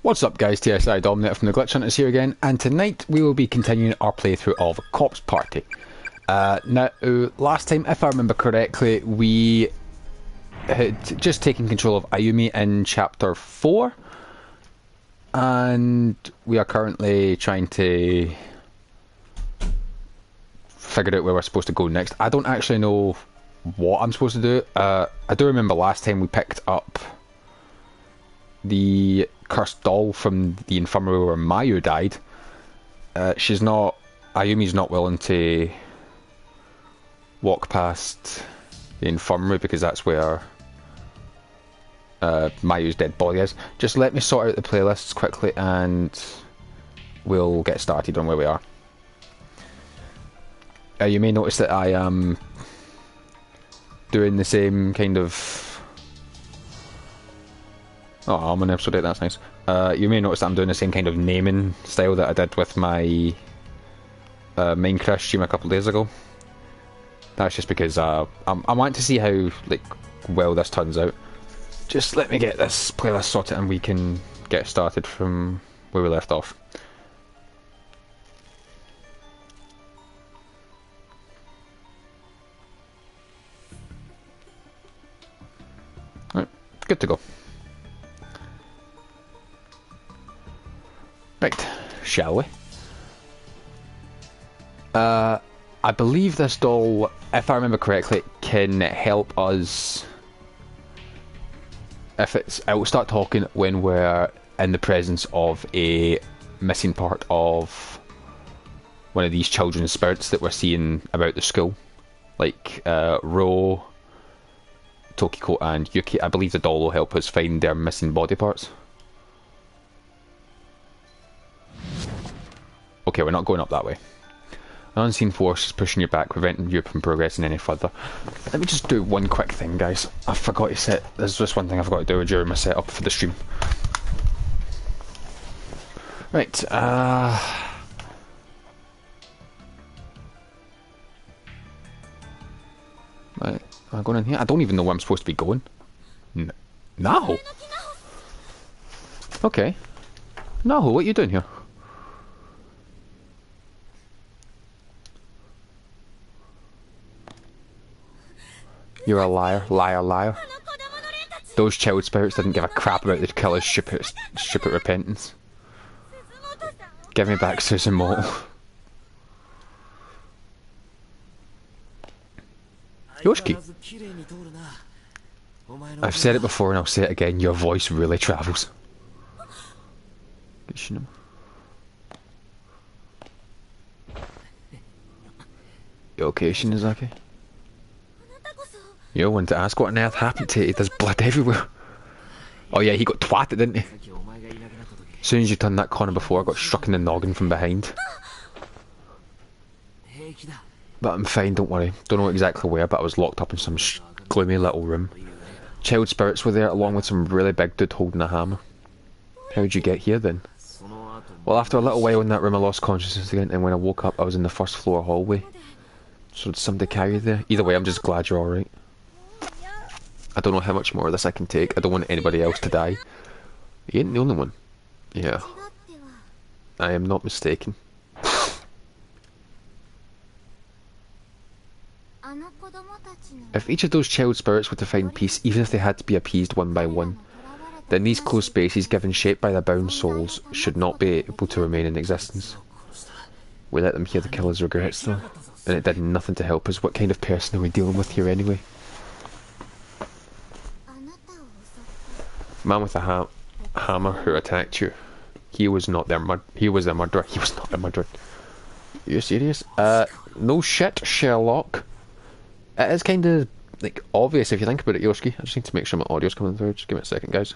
What's up guys, TSI Dominator from the Glitch Hunters here again, and tonight we will be continuing our playthrough of Corpse Party. Now, last time, if I remember correctly, we had just taken control of Ayumi in Chapter 4, and we are currently trying to figure out where we're supposed to go next. I don't actually know what I'm supposed to do. I do remember last time we picked up the cursed doll from the infirmary where Mayu died. Ayumi's not willing to walk past the infirmary because that's where Mayu's dead body is. Just let me sort out the playlists quickly and we'll get started on where we are. You may notice that I am doing the same kind of... Oh, I'm on episode 8, that's nice. You may notice that I'm doing the same kind of naming style that I did with my Minecraft stream a couple of days ago. That's just because I want to see how well this turns out. Just let me get this playlist sorted and we can get started from where we left off. Right, good to go. Right, shall we? I believe this doll, if I remember correctly, can help us. It will start talking when we're in the presence of a missing part of one of these children's spirits that we're seeing about the school. Like Ro, Tokiko and Yuki. I believe the doll will help us find their missing body parts. Okay, we're not going up that way. An unseen force is pushing you back, preventing you from progressing any further. Let me just do one quick thing, guys. I forgot to set... There's just one thing I forgot to do during my setup for the stream. Right, Am I going in here? I don't even know where I'm supposed to be going. No! Okay. No, what are you doing here? You're a liar, liar, liar. Those child spirits didn't give a crap about the killer's stupid repentance. Give me back Suzumoto. Yoshiki. I've said it before and I'll say it again, your voice really travels. You okay, Shinozaki? You're one to ask what on earth happened to you. There's blood everywhere. Oh yeah, he got twatted, didn't he? As soon as you turned that corner before, I got struck in the noggin from behind. But I'm fine, don't worry. Don't know exactly where, but I was locked up in some gloomy little room. Child spirits were there, along with some really big dude holding a hammer. How'd you get here then? Well, after a little while in that room, I lost consciousness again, and when I woke up, I was in the first floor hallway. So did somebody carry you there? Either way, I'm just glad you're alright. I don't know how much more of this I can take. I don't want anybody else to die. You ain't the only one. Yeah. I am not mistaken. If each of those child spirits were to find peace, even if they had to be appeased one by one, then these closed spaces, given shape by their bound souls, should not be able to remain in existence. We let them hear the killer's regrets though, and it did nothing to help us. What kind of person are we dealing with here anyway? Man with a hammer who attacked you. He was not their he was the murderer. He was not the murderer. Are you serious? No shit, Sherlock. It is kind of obvious if you think about it, Yoshiki. I just need to make sure my audio's coming through. Just give me a second, guys.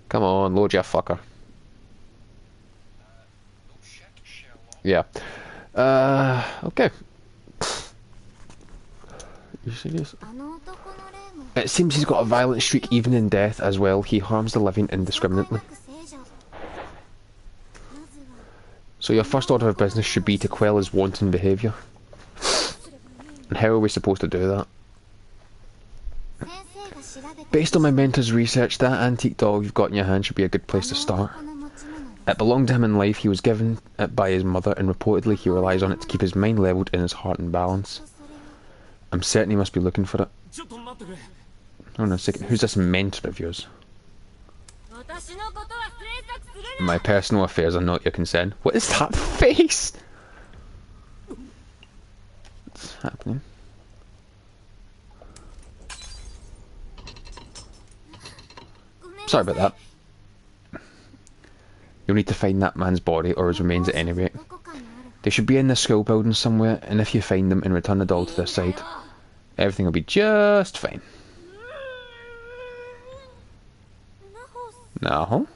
Come on, load ya fucker. Yeah. Okay. You serious? It seems he's got a violent streak even in death as well. He harms the living indiscriminately. So your first order of business should be to quell his wanton behaviour. And how are we supposed to do that? Based on my mentor's research, that antique doll you've got in your hand should be a good place to start. It belonged to him in life, he was given it by his mother, and reportedly he relies on it to keep his mind levelled and his heart in balance. I'm certain he must be looking for it. Hold on a second, who's this mentor of yours? My personal affairs are not your concern. What is that face? What's happening? Sorry about that. You'll need to find that man's body or his remains at any rate. They should be in the school building somewhere, and if you find them and return the doll to their side, everything will be just fine. No?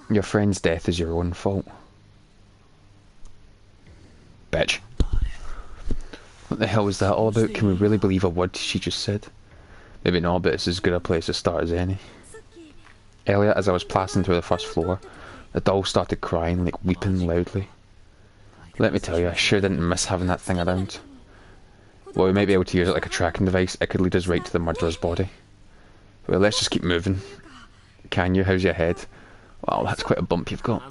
Your friend's death is your own fault. Bitch. What the hell is that all about? Can we really believe a word she just said? Maybe not, but it's as good a place to start as any. Earlier, as I was passing through the first floor, the doll started crying, like weeping loudly. Let me tell you, I sure didn't miss having that thing around. Well, we might be able to use it like a tracking device. It could lead us right to the murderer's body. Well, let's just keep moving. Can you? How's your head? Wow, that's quite a bump you've got.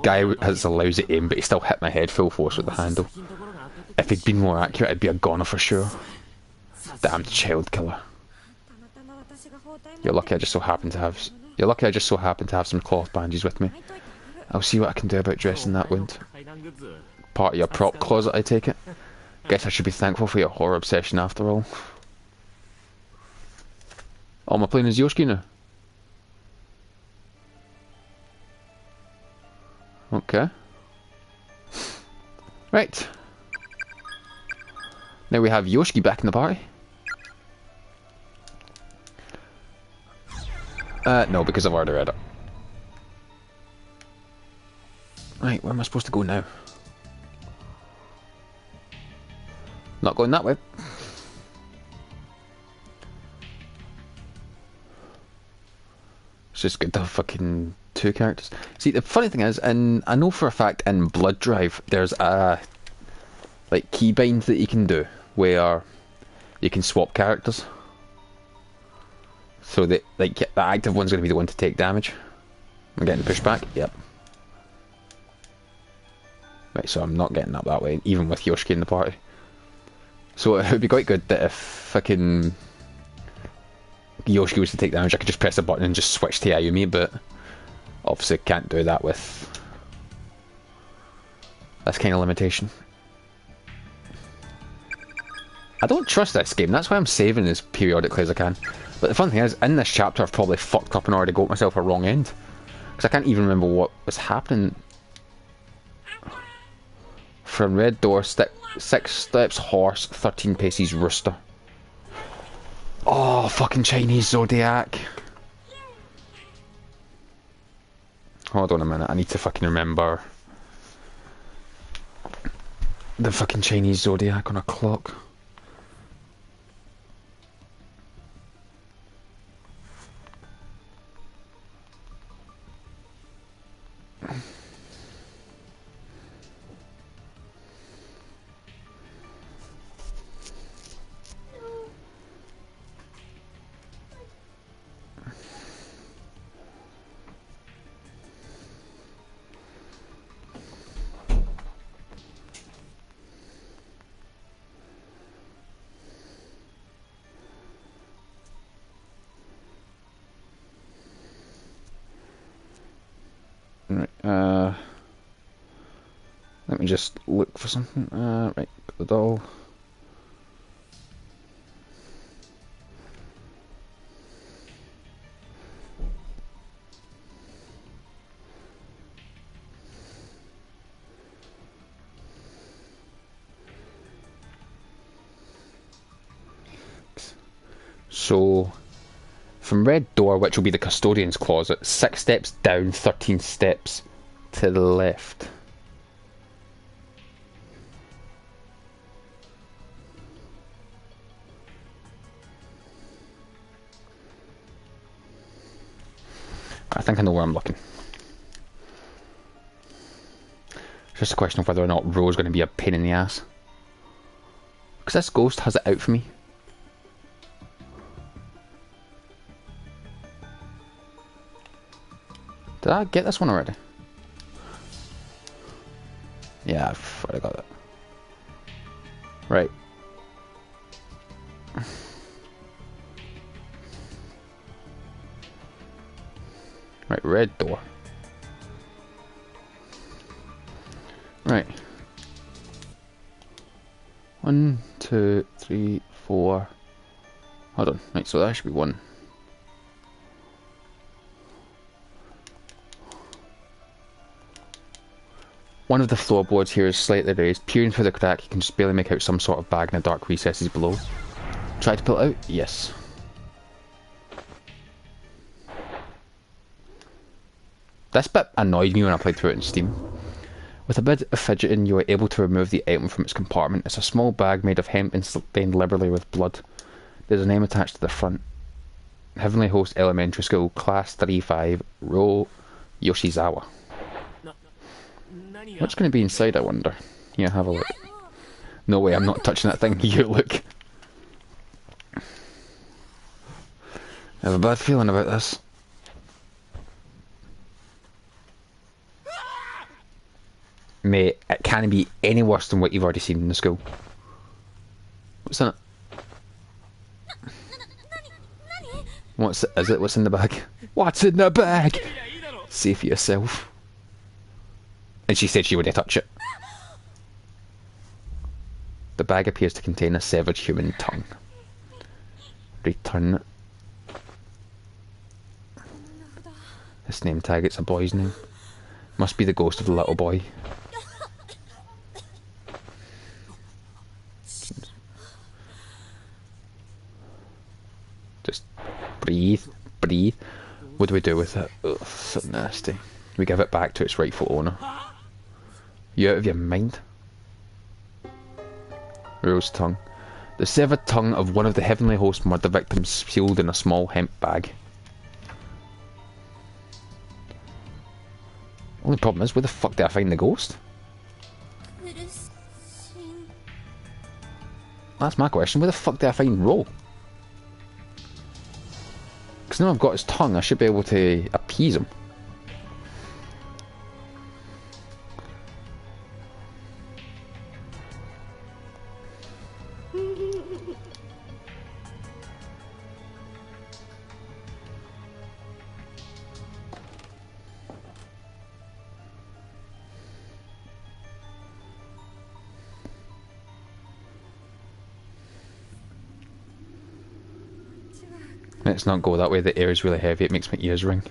Guy has a lousy aim, but he still hit my head full force with the handle. If he'd been more accurate, I'd be a goner for sure. Damned child killer. You're lucky I just so happen to have some cloth bandages with me. I'll see what I can do about dressing that wound. Part of your prop closet, I take it. Guess I should be thankful for your horror obsession after all. Oh, am I playing as Yoshi now? Okay. Right. Now we have Yoshi back in the party. No, because I've already read it. Right, where am I supposed to go now? Not going that way. It's just good to have fucking two characters. See, the funny thing is, and I know for a fact in Blood Drive, there's a like keybind that you can do where you can swap characters. So that like the active one's going to be the one to take damage. I'm getting pushed back. Yep. Right, so I'm not getting up that way, even with Yoshi in the party. So it would be quite good that if fucking Yoshi was to take damage, I could just press a button and just switch to Ayumi, but obviously can't do that with this kind of limitation. I don't trust this game, that's why I'm saving as periodically as I can. But the fun thing is, in this chapter I've probably fucked up and already got myself a wrong end. Because I can't even remember what was happening. From red door, 6 steps horse, 13 paces rooster. Oh, fucking Chinese zodiac. Hold on a minute, I need to fucking remember the fucking Chinese zodiac on a clock. Right, let me just look for something. Right, got the doll. So, from red door, which will be the custodian's closet, 6 steps down, 13 steps to the left. I think I know where I'm looking. It's just a question of whether or not Ro's going to be a pain in the ass. Because this ghost has it out for me. Did I get this one already? Yeah, I've already got it. Right. Right, red door. Right. 1, 2, 3, 4. Hold on. Right, so that should be 1. One of the floorboards here is slightly raised. Peering through the crack, you can just barely make out some sort of bag in the dark recesses below. Try to pull it out? Yes. This bit annoyed me when I played through it in Steam. With a bit of fidgeting, you are able to remove the item from its compartment. It's a small bag made of hemp and stained liberally with blood. There's a name attached to the front. Heavenly Host Elementary School, Class 3-5, Ro Yoshizawa. What's going to be inside, I wonder? Yeah, have a look. No way, I'm not touching that thing. You look. I have a bad feeling about this. Mate, it can't be any worse than what you've already seen in the school. What's in it? Is it? What's in the bag? What's in the bag? See for yourself. And she said she wouldn't touch it. The bag appears to contain a severed human tongue. Return it. This name tag, it's a boy's name. Must be the ghost of the little boy. Just breathe, breathe. What do we do with it? Ugh, so nasty. We give it back to its rightful owner. You out of your mind? Rose tongue. The severed tongue of one of the Heavenly Host murder victims sealed in a small hemp bag. Only problem is, where the fuck did I find the ghost? That's my question. Where the fuck did I find Ro? Because now I've got his tongue, I should be able to appease him. Let's not go that way, the air is really heavy, it makes my ears ring.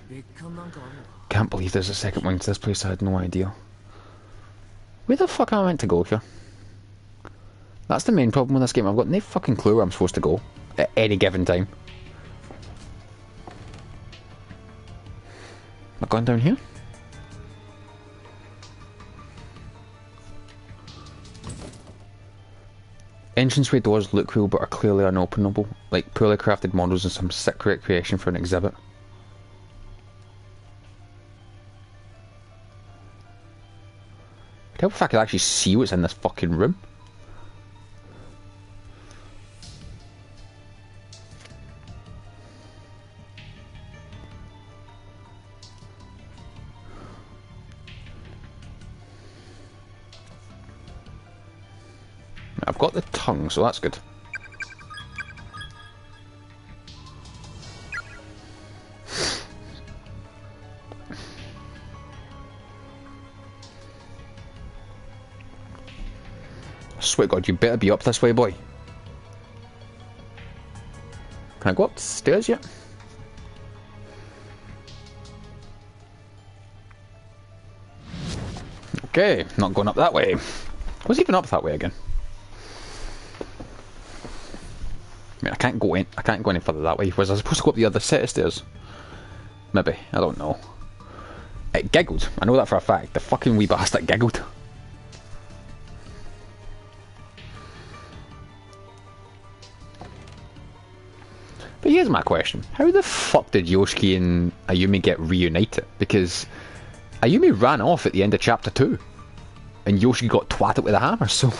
Can't believe there's a second wing to this place, I had no idea. Where the fuck am I meant to go here? That's the main problem with this game, I've got no fucking clue where I'm supposed to go at any given time. Am I going down here? Entranceway doors look cool but are clearly unopenable, like poorly crafted models and some sick recreation for an exhibit. I'd help if I could actually see what's in this fucking room. I've got the tongue, so that's good. I swear to God, you better be up this way, boy. Can I go up the stairs yet? Okay, not going up that way. What's even up that way again? I mean, I can't go any further that way. Was I supposed to go up the other set of stairs? Maybe, I don't know. It giggled, I know that for a fact. The fucking wee bastard giggled. But here's my question. How the fuck did Yoshiki and Ayumi get reunited? Because Ayumi ran off at the end of chapter 2. And Yoshiki got twatted with a hammer, so...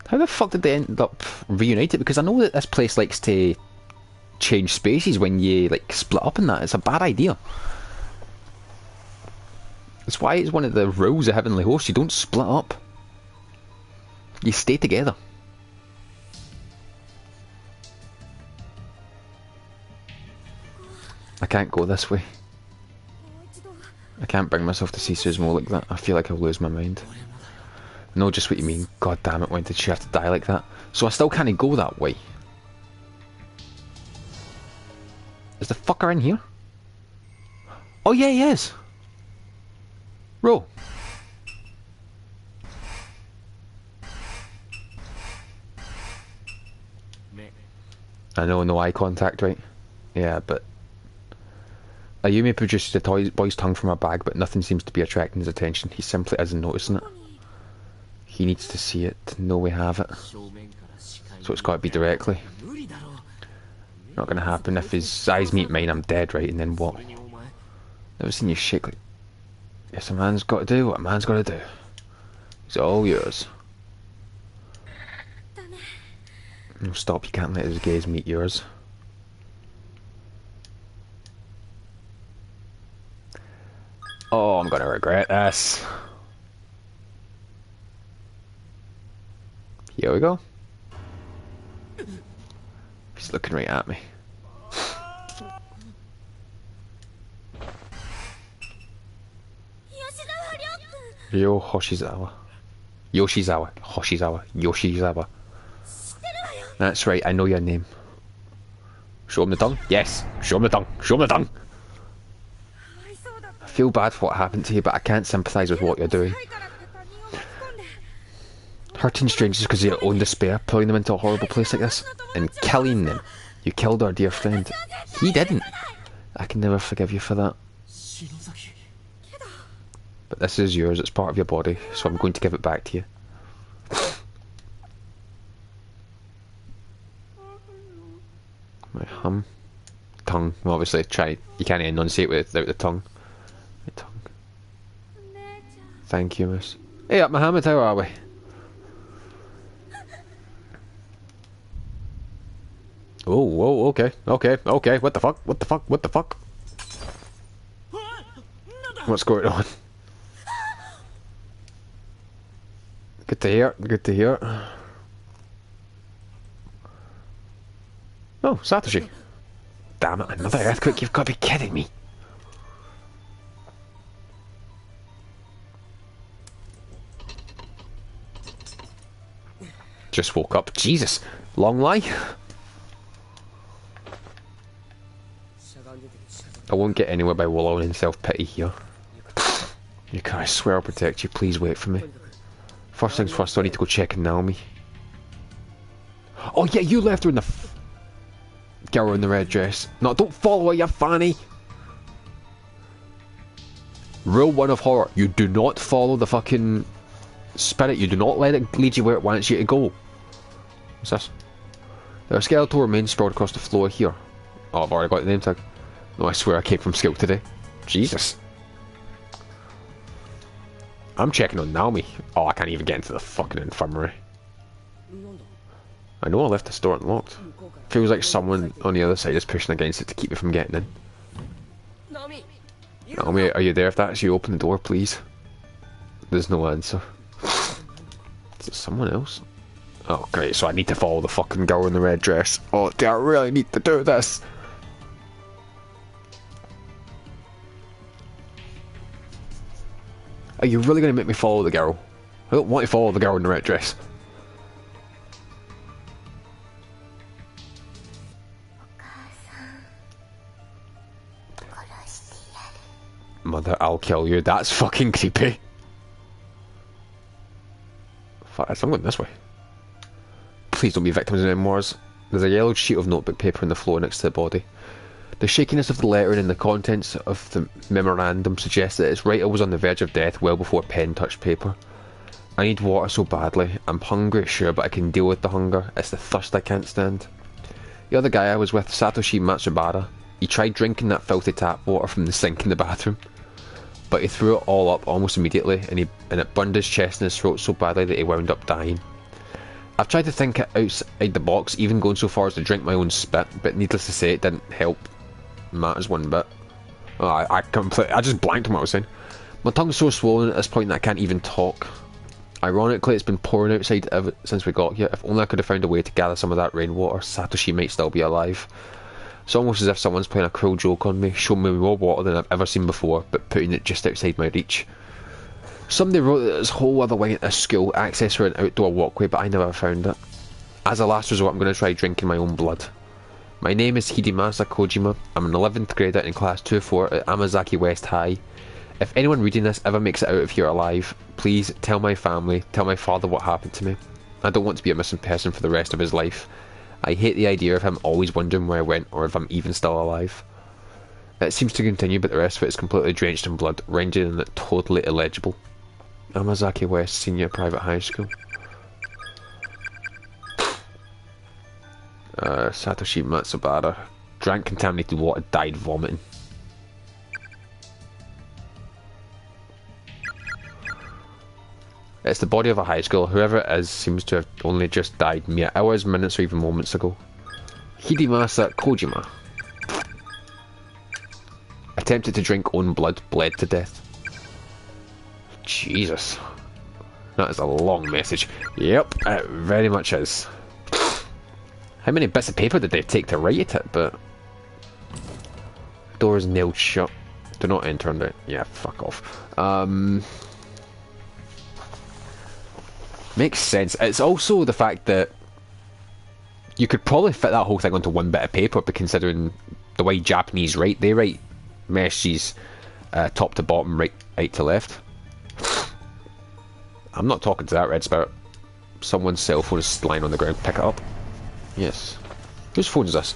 How the fuck did they end up reunited? Because I know that this place likes to change spaces when you like split up in that. It's a bad idea. That's why it's one of the rules of Heavenly Host. You don't split up. You stay together. I can't go this way. I can't bring myself to see Suzumo like that. I feel like I'll lose my mind. I know just what you mean. God damn it, when did she have to die like that? So I still can't go that way. Is the fucker in here? Oh yeah, he is. Roll. I know, no eye contact, right? Yeah, but Ayumi produces the boy's tongue from her bag, but nothing seems to be attracting his attention. He simply isn't noticing it. He needs to see it to know we have it. So it's got to be directly. Not gonna happen. If his eyes meet mine, I'm dead, right? And then what? Never seen you shake like... Yes, a man's got to do what a man's got to do. It's all yours. No, stop, you can't let his gaze meet yours. Oh, I'm gonna regret this. Here we go. He's looking right at me. Ryo Hoshizawa. Yoshizawa. That's right, I know your name. Show him the tongue? Yes! Show him the tongue! Show him the tongue! I feel bad for what happened to you, but I can't sympathise with what you're doing. Hurting strangers because of your own despair, pulling them into a horrible place like this, and killing them. You killed our dear friend. He didn't. I can never forgive you for that. But this is yours, it's part of your body, so I'm going to give it back to you. My tongue. Well, obviously, you can't enunciate without the tongue. My tongue. Thank you, miss. Hey up, Mohammed, how are we? Oh, whoa, okay. What the fuck? What's going on? Good to hear. Oh, Satoshi. Damn it, another earthquake, you've got to be kidding me. Just woke up. Jesus, long lie. I won't get anywhere by wallowing in self-pity here. Yuka, I swear I'll protect you. Please wait for me. First things first, I need to go check on Naomi. Oh yeah, you left her in the girl in the red dress. No, don't follow her, you fanny. Rule 1 of horror. You do not follow the fucking spirit. You do not let it lead you where it wants you to go. What's this? There are skeletal remains sprawled across the floor here. Oh, I've already got the name tag. No, I swear I came from Skill today. Jesus. I'm checking on Naomi. Oh, I can't even get into the fucking infirmary. I know I left the store unlocked. Feels like someone on the other side is pushing against it to keep me from getting in. Naomi, are you there? If that's you, open the door, please. There's no answer. Is it someone else? Oh, great, so I need to follow the fucking girl in the red dress. Oh, do I really need to do this? Are you really going to make me follow the girl? I don't want to follow the girl in the red dress. Mother, I'll kill you. That's fucking creepy. Fuck, I'm going this way. Please don't be victims of memoirs. There's a yellowed sheet of notebook paper on the floor next to the body. The shakiness of the lettering and the contents of the memorandum suggest that its writer was on the verge of death well before pen touched paper. I need water so badly. I'm hungry, sure, but I can deal with the hunger. It's the thirst I can't stand. The other guy I was with, Satoshi Matsubara, he tried drinking that filthy tap water from the sink in the bathroom, but he threw it all up almost immediately, and it burned his chest and his throat so badly that he wound up dying. I've tried to think outside the box, even going so far as to drink my own spit, but needless to say, it didn't help matters one bit. Oh, I just blanked on what I was saying. My tongue's so swollen at this point that I can't even talk. Ironically, it's been pouring outside ever since we got here. If only I could have found a way to gather some of that rainwater, Satoshi might still be alive. It's almost as if someone's playing a cruel joke on me, showing me more water than I've ever seen before, but putting it just outside my reach. Somebody wrote that there's a whole other wing at this school, access for an outdoor walkway, but I never found it. As a last resort, I'm going to try drinking my own blood. My name is Hidemasa Kojima. I'm an 11th grader in class 2-4 at Amazaki West High. If anyone reading this ever makes it out of here alive, please tell my family, tell my father what happened to me. I don't want to be a missing person for the rest of his life. I hate the idea of him always wondering where I went or if I'm even still alive. It seems to continue, but the rest of it is completely drenched in blood, rendering it totally illegible. Amazaki West Senior Private High School. Satoshi Matsubara. Drank contaminated water, died vomiting. It's the body of a high school. Whoever it is seems to have only just died mere hours, minutes, or even moments ago. Hidemasa Kojima. Attempted to drink own blood, bled to death. Jesus. That is a long message. Yep, it very much is. How many bits of paper did they take to write it? But door is nailed shut. Do not enter on it. Yeah, fuck off. Makes sense. It's also the fact that you could probably fit that whole thing onto one bit of paper, but considering the way Japanese write, they write messages top to bottom, right to left. I'm not talking to that red spirit. Someone's cell phone is lying on the ground. Pick it up. Yes. Whose phone is this?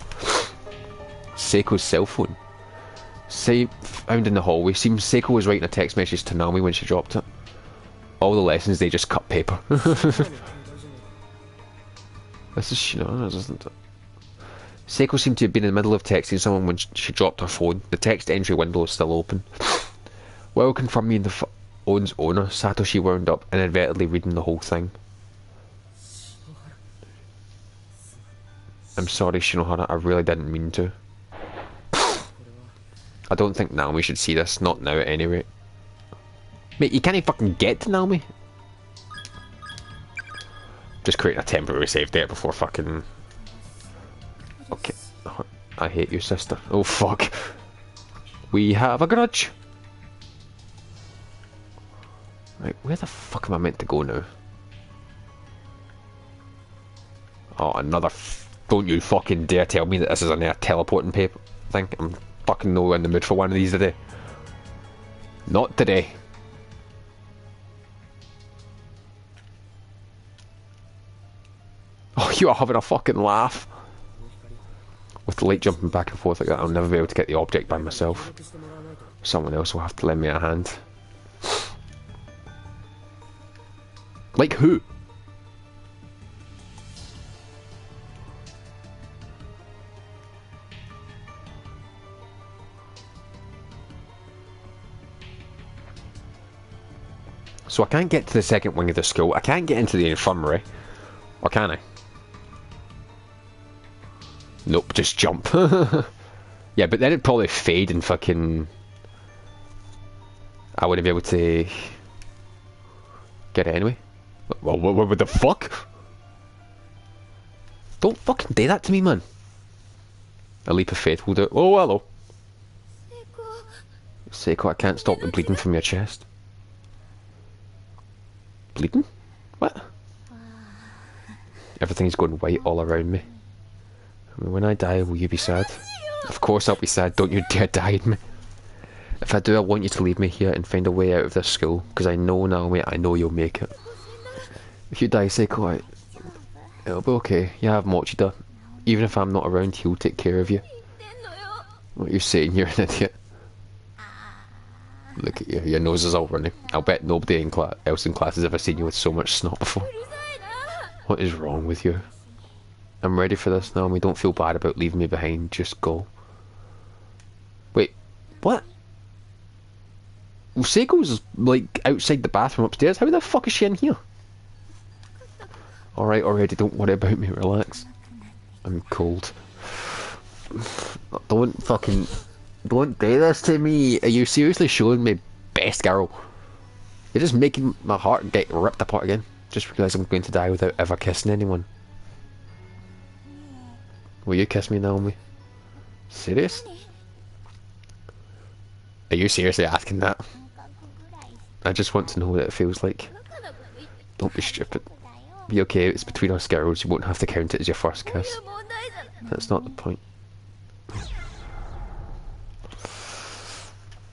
Seiko's cell phone. Found in the hallway. Seems Seiko was writing a text message to Naomi when she dropped it. All the lessons, they just cut paper. This is shenanigans, isn't it? Seiko seemed to have been in the middle of texting someone when she dropped her phone. The text entry window is still open. While confirming the phone's owner, Satoshi wound up inadvertently reading the whole thing. I'm sorry, Shinohara, I really didn't mean to. I don't think Naomi should see this, not now at any rate. Mate, you can't even fucking get to Naomi. Just creating a temporary save date before fucking... Okay. I hate you, sister. Oh, fuck. We have a grudge. Right, where the fuck am I meant to go now? Oh, another... Don't you fucking dare tell me that this is a teleporting paper thing. I'm fucking no in the mood for one of these today. Not today. Oh, you are having a fucking laugh. With the light jumping back and forth like that, I'll never be able to get the object by myself. Someone else will have to lend me a hand. Like who? So I can't get to the second wing of the school. I can't get into the infirmary. Or can I? Nope, just jump. Yeah, but then it'd probably fade and fucking... I wouldn't be able to... get it anyway. Well, what the fuck? Don't fucking do that to me, man. A leap of faith will do it. Oh, hello. Seiko, I can't stop the bleeding from your chest. Bleeding? What? Everything's going white all around me. I mean, when I die, will you be sad? Of course I'll be sad. Don't you dare die in me. If I do, I want you to leave me here and find a way out of this school. Because I know, Naomi, I know you'll make it. If you die, Seiko, it'll be okay. You have Mochida. Even if I'm not around, he'll take care of you. What are you saying? You're an idiot. Look at you. Your nose is all running. I'll bet nobody else in class has ever seen you with so much snot before. What is wrong with you? I'm ready for this, Naomi. Don't feel bad about leaving me behind. Just go. Wait, what? Well, Seiko's like outside the bathroom upstairs. How the fuck is she in here? Alright already, don't worry about me, relax. I'm cold. Don't fucking... Don't do this to me! Are you seriously showing me best girl? You're just making my heart get ripped apart again. Just realised I'm going to die without ever kissing anyone. Will you kiss me, Naomi? Serious? Are you seriously asking that? I just want to know what it feels like. Don't be stupid. Be okay, it's between us girls, you won't have to count it as your first kiss. That's not the point.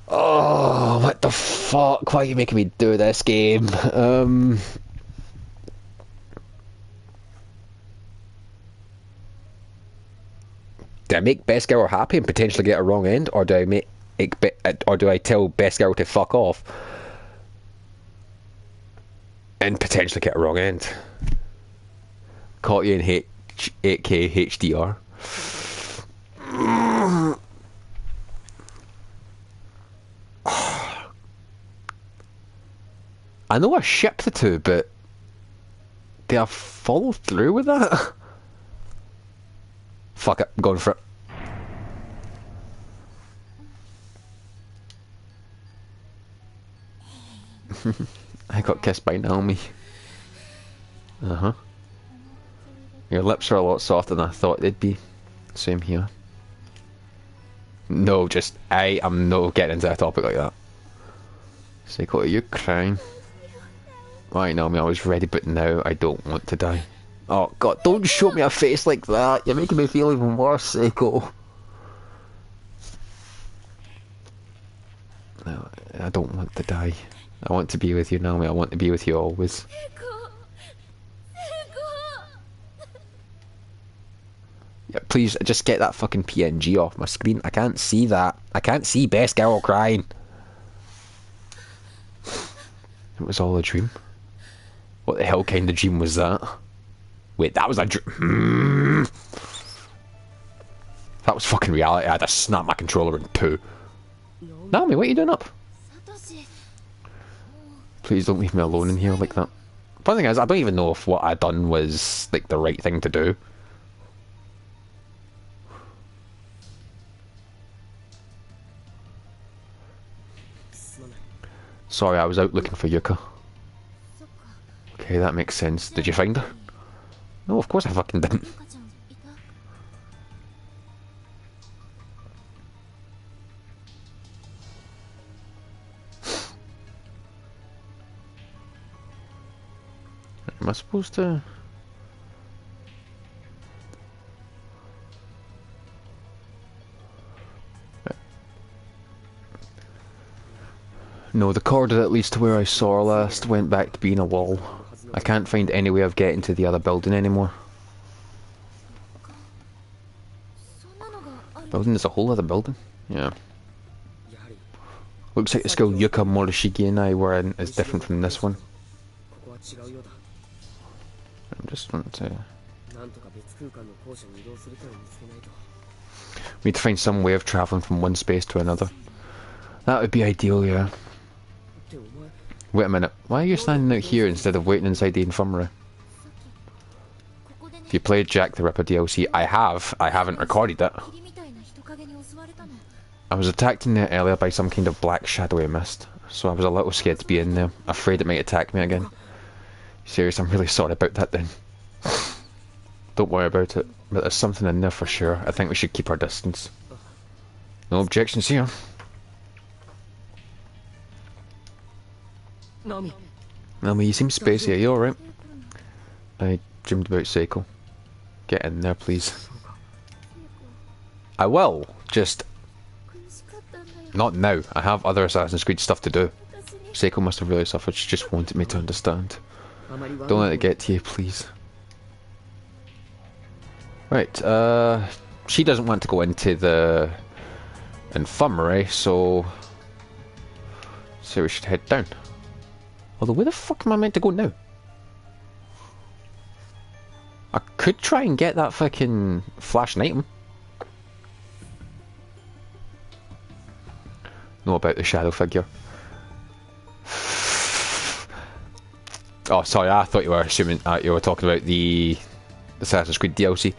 Oh, what the fuck? Why are you making me do this game? Do I make best girl happy and potentially get a wrong end, or do I make or do I tell best girl to fuck off and potentially get a wrong end? Caught you in 8K HDR. I know I shipped the two, but did I follow through with that? Fuck it, I'm going for it. I got kissed by Naomi. Uh-huh. Your lips are a lot softer than I thought they'd be. Same here. No, just, I am not getting into a topic like that. Seiko, are you crying? Right, Naomi, I was ready, but now I don't want to die. Oh, God, don't show me a face like that. You're making me feel even worse, Seiko. No, I don't want to die. I want to be with you, Naomi. I want to be with you always. Yeah, please, just get that fucking PNG off my screen. I can't see that. I can't see best girl crying. It was all a dream. What the hell kind of dream was that? Wait, that was a dream. That was fucking reality. I had to snap my controller in two. Naomi, what are you doing up? Please don't leave me alone in here like that. Funny thing is, I don't even know if what I done was like the right thing to do. Sorry, I was out looking for Yuka. Okay, that makes sense. Did you find her? No, of course I fucking didn't. Am I supposed to... No, the corridor that leads to where I saw her last went back to being a wall. I can't find any way of getting to the other building anymore. Building is a whole other building? Yeah. Looks like the school Yuka, Morishige and I were in is different from this one. I'm just want to... We need to find some way of travelling from one space to another. That would be ideal, yeah. Wait a minute, why are you standing out here instead of waiting inside the infirmary? If you played Jack the Ripper DLC, I haven't recorded it. I was attacked in there earlier by some kind of black shadowy mist, so I was a little scared to be in there, afraid it might attack me again. Serious, I'm really sorry about that then. Don't worry about it, but there's something in there for sure. I think we should keep our distance. No objections here. Naomi, you seem spacey, are you alright? I dreamed about Seiko. Get in there, please. I will, just... not now. I have other Assassin's Creed stuff to do. Seiko must have really suffered, she just wanted me to understand. Don't let it get to you, please. Right, she doesn't want to go into the infirmary, so we should head down. Although, where the fuck am I meant to go now? I could try and get that fucking flash item. Know about the shadow figure. Oh, sorry, I thought you were assuming you were talking about the Assassin's Creed DLC.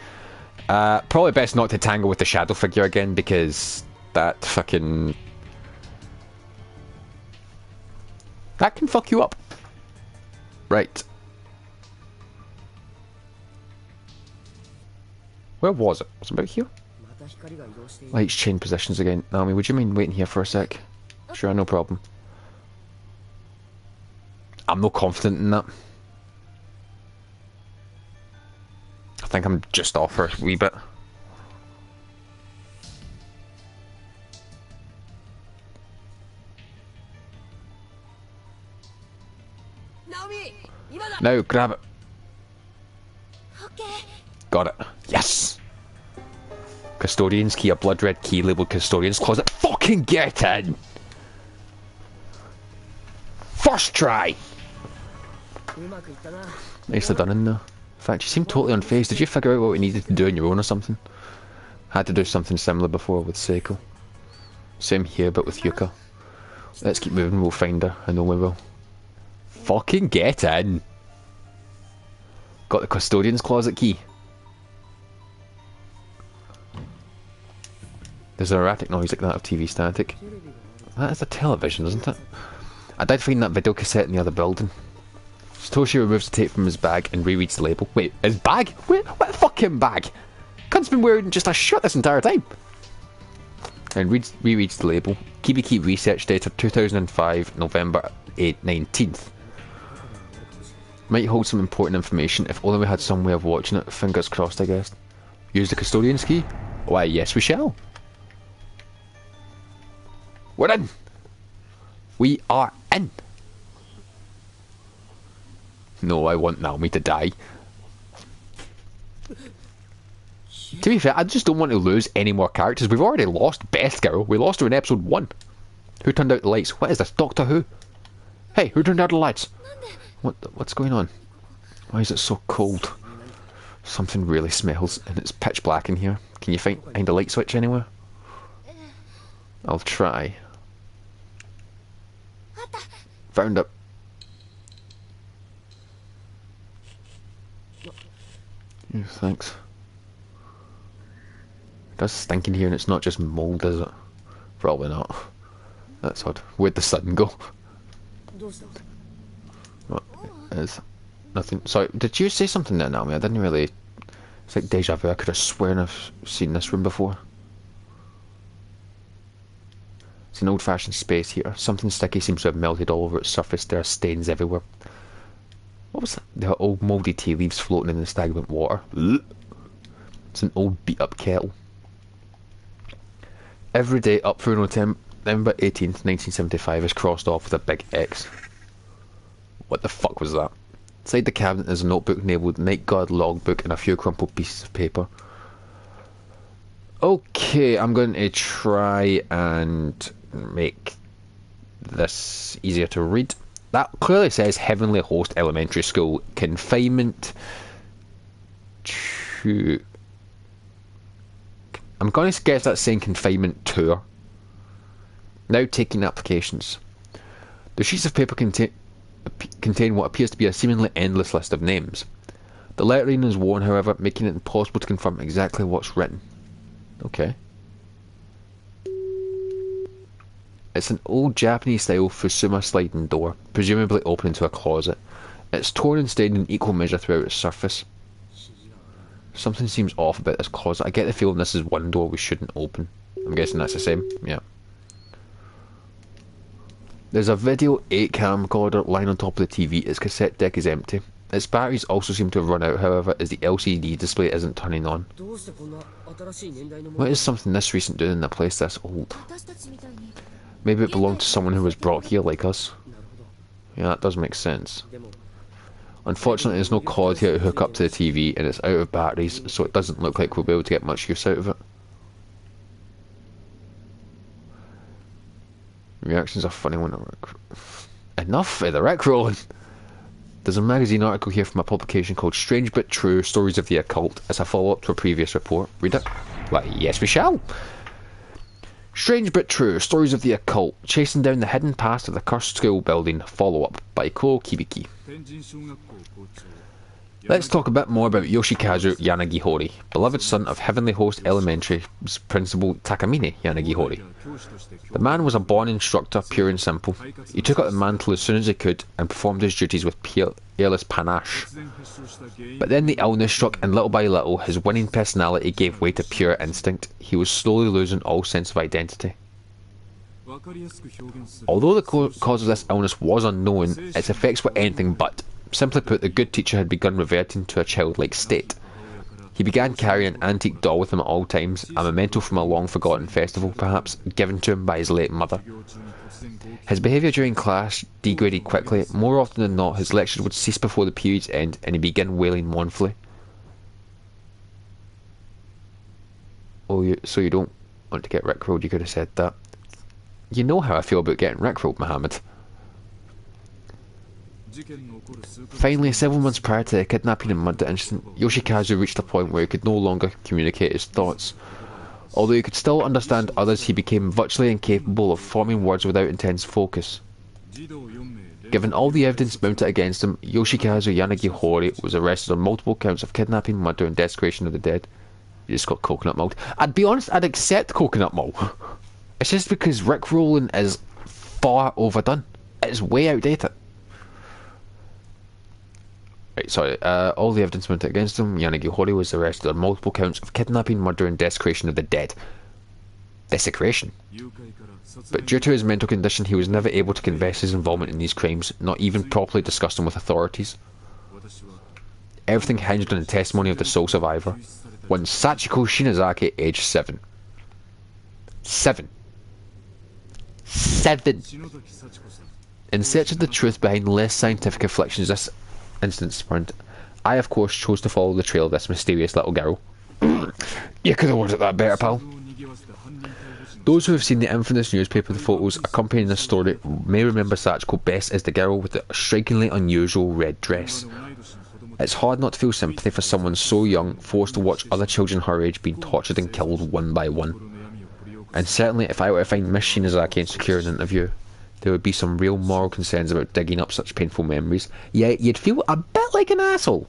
Probably best not to tangle with the shadow figure again, because that fucking... that can fuck you up. Right. Where was it? Was it about here? Lights change positions again. Naomi, would you mind waiting here for a sec? Sure, no problem. I'm not confident in that. I think I'm just off for a wee bit. Now, grab it. Got it. Yes! Custodian's key, a blood red key labelled Custodian's Closet. Fucking get in! First try! Nicely done in there. In fact, you seem totally unfazed. Did you figure out what we needed to do on your own or something? Had to do something similar before with Seiko. Same here, but with Yuka. Let's keep moving, we'll find her. I know we will. Fucking get in! Got the Custodian's Closet key. There's an erratic noise like that of TV static. That is a television, isn't it? I did find that video cassette in the other building. Satoshi removes the tape from his bag and rereads the label. Wait, his bag? Wait, what fucking bag? Cunt's been wearing just a shirt this entire time. And rereads the label. Kibiki research data 2005, November 19th. Might hold some important information. If only we had some way of watching it. Fingers crossed, I guess. Use the Custodian's key? Why, yes we shall. We're in! We are in! No, I want Naomi to die. To be fair, I just don't want to lose any more characters. We've already lost Best Girl. We lost her in episode 1. Who turned out the lights? What is this? Doctor Who? Hey, who turned out the lights? What's going on? Why is it so cold? Something really smells, and it's pitch black in here. Can you find a light switch anywhere? I'll try. Found it. Yeah, thanks. It does stink in here, and it's not just mould, is it? Probably not. That's odd. Where'd the sun go? What is... nothing. Sorry, did you say something there, Naomi? I didn't really... It's like deja vu. I could have sworn I've seen this room before. It's an old-fashioned space heater. Something sticky seems to have melted all over its surface. There are stains everywhere. What was that? There are old mouldy tea leaves floating in the stagnant water. It's an old beat-up kettle. Every day up through November 18th, 1975 is crossed off with a big X. What the fuck was that? Inside the cabinet is a notebook labelled Night Guard Logbook and a few crumpled pieces of paper. Okay, I'm going to try and make this easier to read. That clearly says Heavenly Host Elementary School. Confinement to... I'm going to guess that's saying confinement tour. Now taking applications. The sheets of paper contain what appears to be a seemingly endless list of names. The lettering is worn, however, making it impossible to confirm exactly what's written. Okay. It's an old Japanese-style Fusuma sliding door, presumably opening to a closet. It's torn and stained in equal measure throughout its surface. Something seems off about this closet. I get the feeling this is one door we shouldn't open. I'm guessing that's the same. Yeah. There's a video 8-cam recorder lying on top of the TV. Its cassette deck is empty. Its batteries also seem to have run out, however, as the LCD display isn't turning on. What is something this recent doing in a place this old? Maybe it belonged to someone who was brought here like us. Yeah, that does make sense. Unfortunately, there's no cord here to hook up to the TV, and it's out of batteries, so it doesn't look like we'll be able to get much use out of it. Reactions are funny when enough of the Rickrolling! There's a magazine article here from a publication called Strange But True, Stories of the Occult, as a follow-up to a previous report. Read it? Why, yes we shall! Strange but true, stories of the occult, chasing down the hidden past of the cursed school building, follow-up by Ko Kibiki. Let's talk a bit more about Yoshikazu Yanagihori, beloved son of Heavenly Host Elementary's principal Takamine Yanagihori. The man was a born instructor, pure and simple. He took up the mantle as soon as he could and performed his duties with peerless panache. But then the illness struck, and little by little his winning personality gave way to pure instinct. He was slowly losing all sense of identity. Although the cause of this illness was unknown, its effects were anything but. Simply put, the good teacher had begun reverting to a childlike state. He began carrying an antique doll with him at all times, a memento from a long-forgotten festival, perhaps, given to him by his late mother. His behaviour during class degraded quickly. More often than not, his lectures would cease before the period's end, and he began wailing mournfully. Oh, so you don't want to get rickrolled? You could have said that. You know how I feel about getting rickrolled, Mohammed. Finally, several months prior to the kidnapping and murder incident, Yoshikazu reached a point where he could no longer communicate his thoughts. Although he could still understand others, he became virtually incapable of forming words without intense focus. Given all the evidence mounted against him, Yoshikazu Yanagihori was arrested on multiple counts of kidnapping, murder and desecration of the dead. He just got coconut mulled. I'd be honest, I'd accept coconut mull. It's just because rickrolling is far overdone. It's way outdated. Right, sorry, all the evidence mounted against him, Yanagihori was arrested on multiple counts of kidnapping, murder and desecration of the dead. Desecration? But due to his mental condition, he was never able to confess his involvement in these crimes, not even properly discuss them with authorities. Everything hinged on the testimony of the sole survivor, one Sachiko Shinozaki, aged 7. 7. 7! In search of the truth behind less scientific afflictions this incident spurned, I of course chose to follow the trail of this mysterious little girl. You could have worded that better, pal. Those who have seen the infamous newspaper photos accompanying this story may remember Sachiko best as the girl with the strikingly unusual red dress. It's hard not to feel sympathy for someone so young, forced to watch other children her age being tortured and killed one by one. And certainly if I were to find Miss Shinozaki and secure an interview, there would be some real moral concerns about digging up such painful memories. Yeah, you'd feel a bit like an asshole.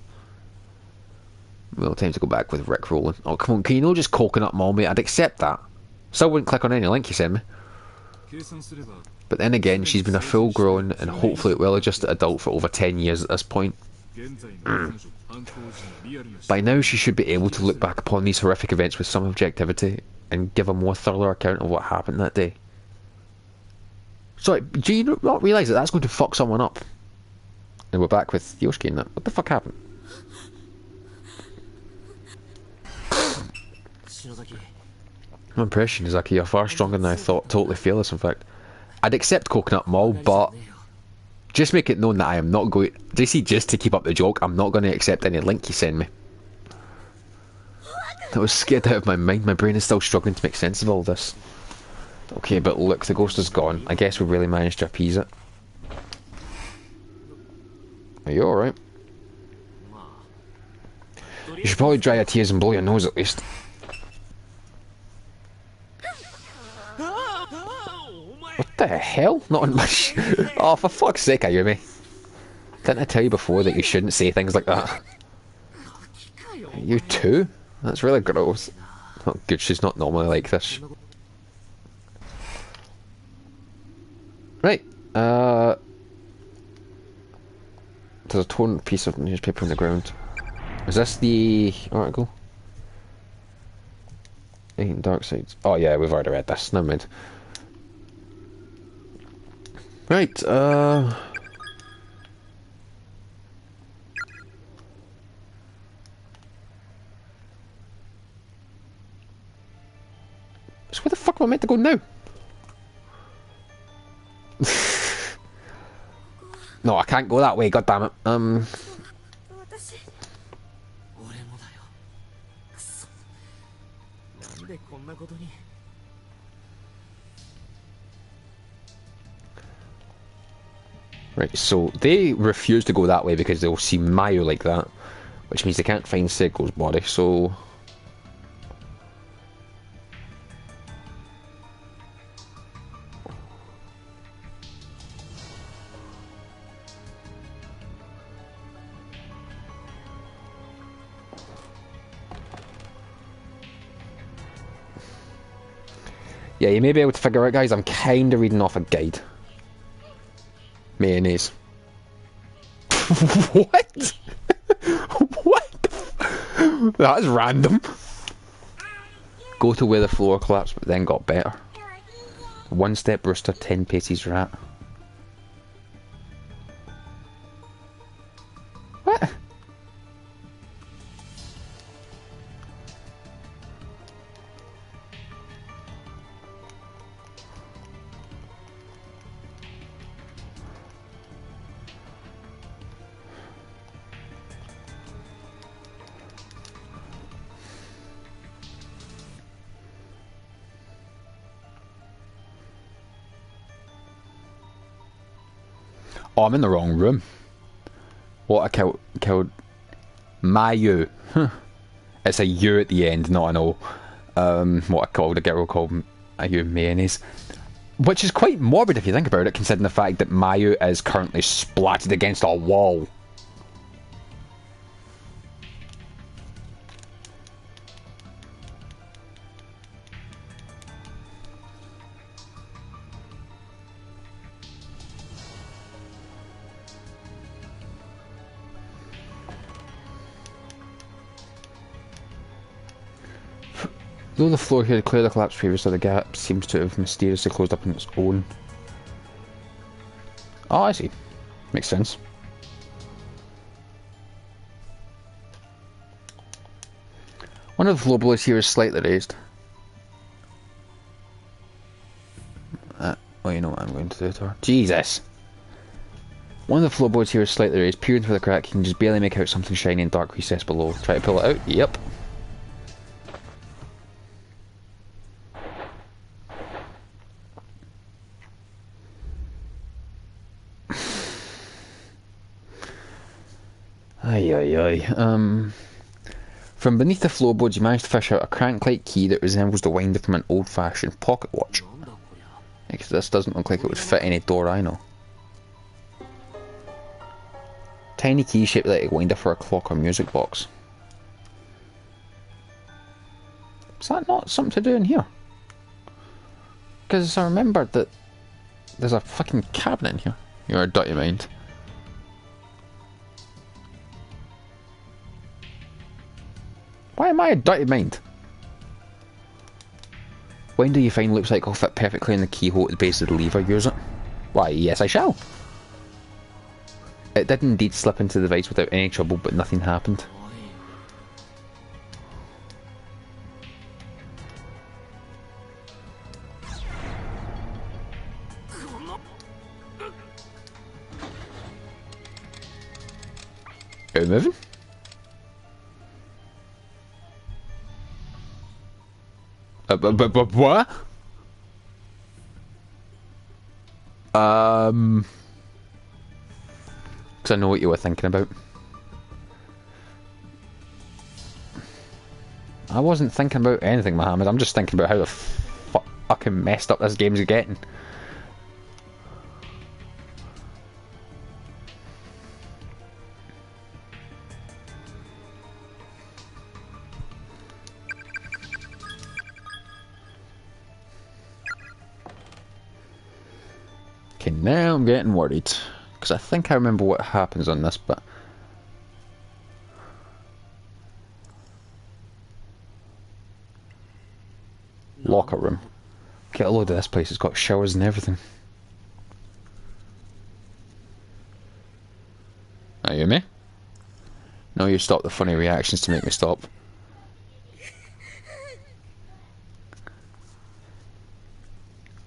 Well, time to go back with rickrolling. Oh, come on, can you not just coconut mull me? I'd accept that. Still wouldn't click on any link you send me. But then again, she's been a full-grown and hopefully well-adjusted adult for over 10 years at this point. By now, she should be able to look back upon these horrific events with some objectivity and give a more thorough account of what happened that day. Sorry, do you not realise that that's going to fuck someone up? And we're back with Yoshiki and that. What the fuck happened? I'm impressed, Shinozaki. You're far stronger than I thought. Totally fearless, in fact. I'd accept coconut mull, but just make it known that I am not going... Do you see, just to keep up the joke, I'm not going to accept any link you send me. I was scared out of my mind. My brain is still struggling to make sense of all this. Okay, but look, the ghost is gone. I guess we really managed to appease it. Are you alright? You should probably dry your tears and blow your nose at least. What the hell? Not on my oh, for fuck's sake, Ayumi. Didn't I tell you before that you shouldn't say things like that? You too? That's really gross. Oh good, she's not normally like this. Right, there's a torn piece of newspaper on the ground. Is this the article? Dark Sides. Oh yeah, we've already read this, never mind. Right, so where the fuck am I meant to go now? No, I can't go that way, goddammit. Right, so they refuse to go that way because they'll see Mayu like that, which means they can't find Seiko's body, so... Yeah, you may be able to figure out, guys, I'm kind of reading off a guide. Mayonnaise. What? What? That is random. Go to where the floor collapsed, but then got better. One step rooster, 10 paces rat. What? Oh, I'm in the wrong room. What, I killed Mayu. It's a U at the end, not an O. What I called a girl called Mayu Mayonnaise. Which is quite morbid if you think about it, considering the fact that Mayu is currently splattered against a wall. Though the floor here had clearly collapsed previously, the gap seems to have mysteriously closed up on its own. Oh, I see. Makes sense. One of the floorboards here is slightly raised. Oh, you know what I'm going to do to her. Jesus! One of the floorboards here is slightly raised. Peering through the crack, you can just barely make out something shiny and dark recess below. Try to pull it out. Yep. From beneath the floorboards, you managed to fish out a crank-like key that resembles the winder from an old-fashioned pocket watch. Because this doesn't look like it would fit any door I know. Tiny key shaped like a winder for a clock or music box. Is that not something to do in here? Because I remembered that there's a fucking cabinet in here. You're a dirty mind. Why am I a dirty mind? When do you find looks like will fit perfectly in the keyhole at the base of the lever? Use it? Why, yes I shall. It did indeed slip into the device without any trouble, but nothing happened. Are we moving? What? Because I know what you were thinking about. I wasn't thinking about anything, Mohammed. I'm just thinking about how the fucking messed up this game's getting. Okay, now I'm getting worried. Because I think I remember what happens on this bit. Locker room. Get a load of this place, it's got showers and everything. Are you me? No, you stop the funny reactions to make me stop.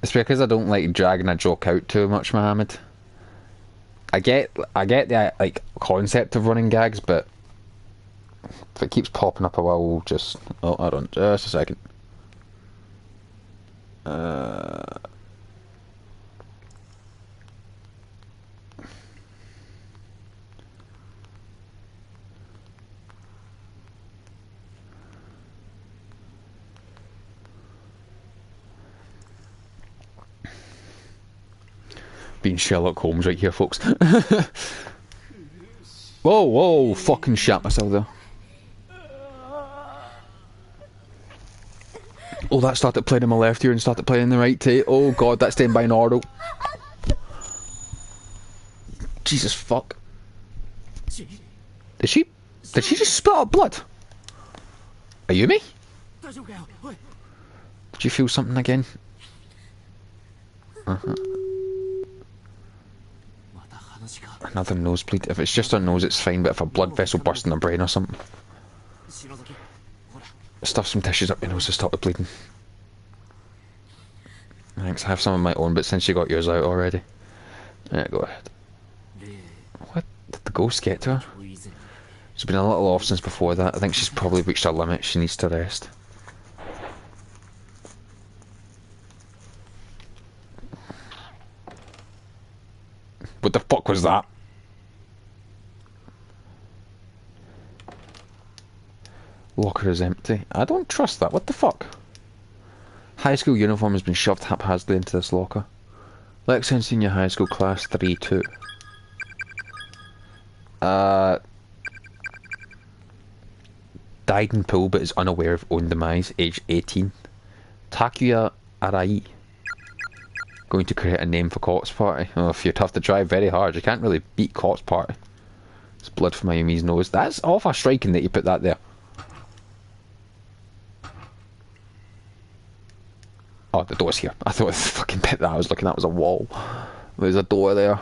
It's because I don't like dragging a joke out too much, Mohammed. I get the like concept of running gags, but if it keeps popping up, I will just. Oh, hold on, just a second. Being Sherlock Holmes right here, folks. Whoa, whoa, fucking shat myself there. Oh, that started playing in my left ear and started playing in the right too. Oh god, that's staying binaural. Jesus fuck. Did she just spit out blood? Are you me? Did you feel something again? Another nosebleed. If it's just her nose, it's fine, but if a blood vessel burst in her brain or something. Stuff some tissues up your nose to stop the bleeding. Thanks, I have some of my own, but since you got yours out already. Yeah, go ahead. What? Did the ghost get to her? She's been a little off since before that. I think she's probably reached her limit. She needs to rest. What the fuck was that? Locker is empty. I don't trust that. What the fuck? High school uniform has been shoved haphazardly into this locker. Lexington Senior High School Class 3-2. Died in pool but is unaware of own demise, age 18. Takuya Arai. Going to create a name for Corpse Party. Oh, if you're tough to try very hard, you can't really beat Corpse Party. It's blood from Mayumi's nose. That's awful striking that you put that there. Oh, the door's here. I thought the fucking bit that I was looking at was a wall. There's a door there.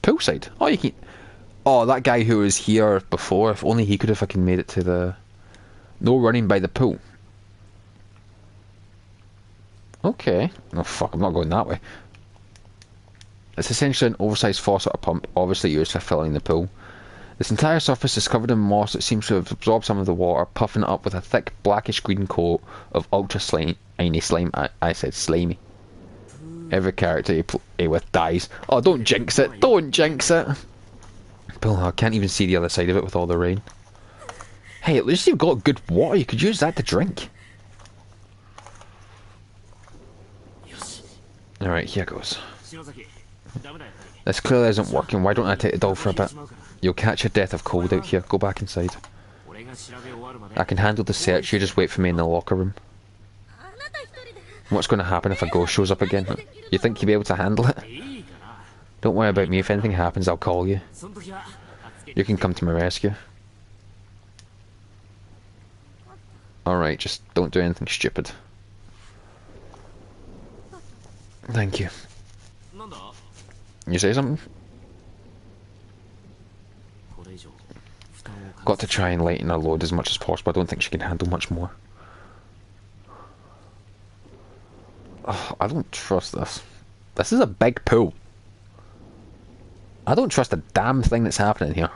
Poolside. Oh, you can... Oh, that guy who was here before, if only he could have fucking made it to the... No running by the pool. Okay. Oh fuck, I'm not going that way. It's essentially an oversized faucet or pump, obviously used for filling the pool. This entire surface is covered in moss that seems to have absorbed some of the water, puffing it up with a thick blackish green coat of ultra slimy slime. I said slimy. Every character you play with dies. Oh, don't jinx it! Don't jinx it! Bill, I can't even see the other side of it with all the rain. Hey, at least you've got good water. You could use that to drink. Alright, here goes. This clearly isn't working. Why don't I take the doll for a bit? You'll catch your death of cold out here. Go back inside. I can handle the search. You just wait for me in the locker room. What's going to happen if a ghost shows up again? You think you'll be able to handle it? Don't worry about me. If anything happens, I'll call you. You can come to my rescue. Alright, just don't do anything stupid. Thank you. You say something? Got to try and lighten her load as much as possible. I don't think she can handle much more. Oh, I don't trust this. This is a big pool. I don't trust a damn thing that's happening here.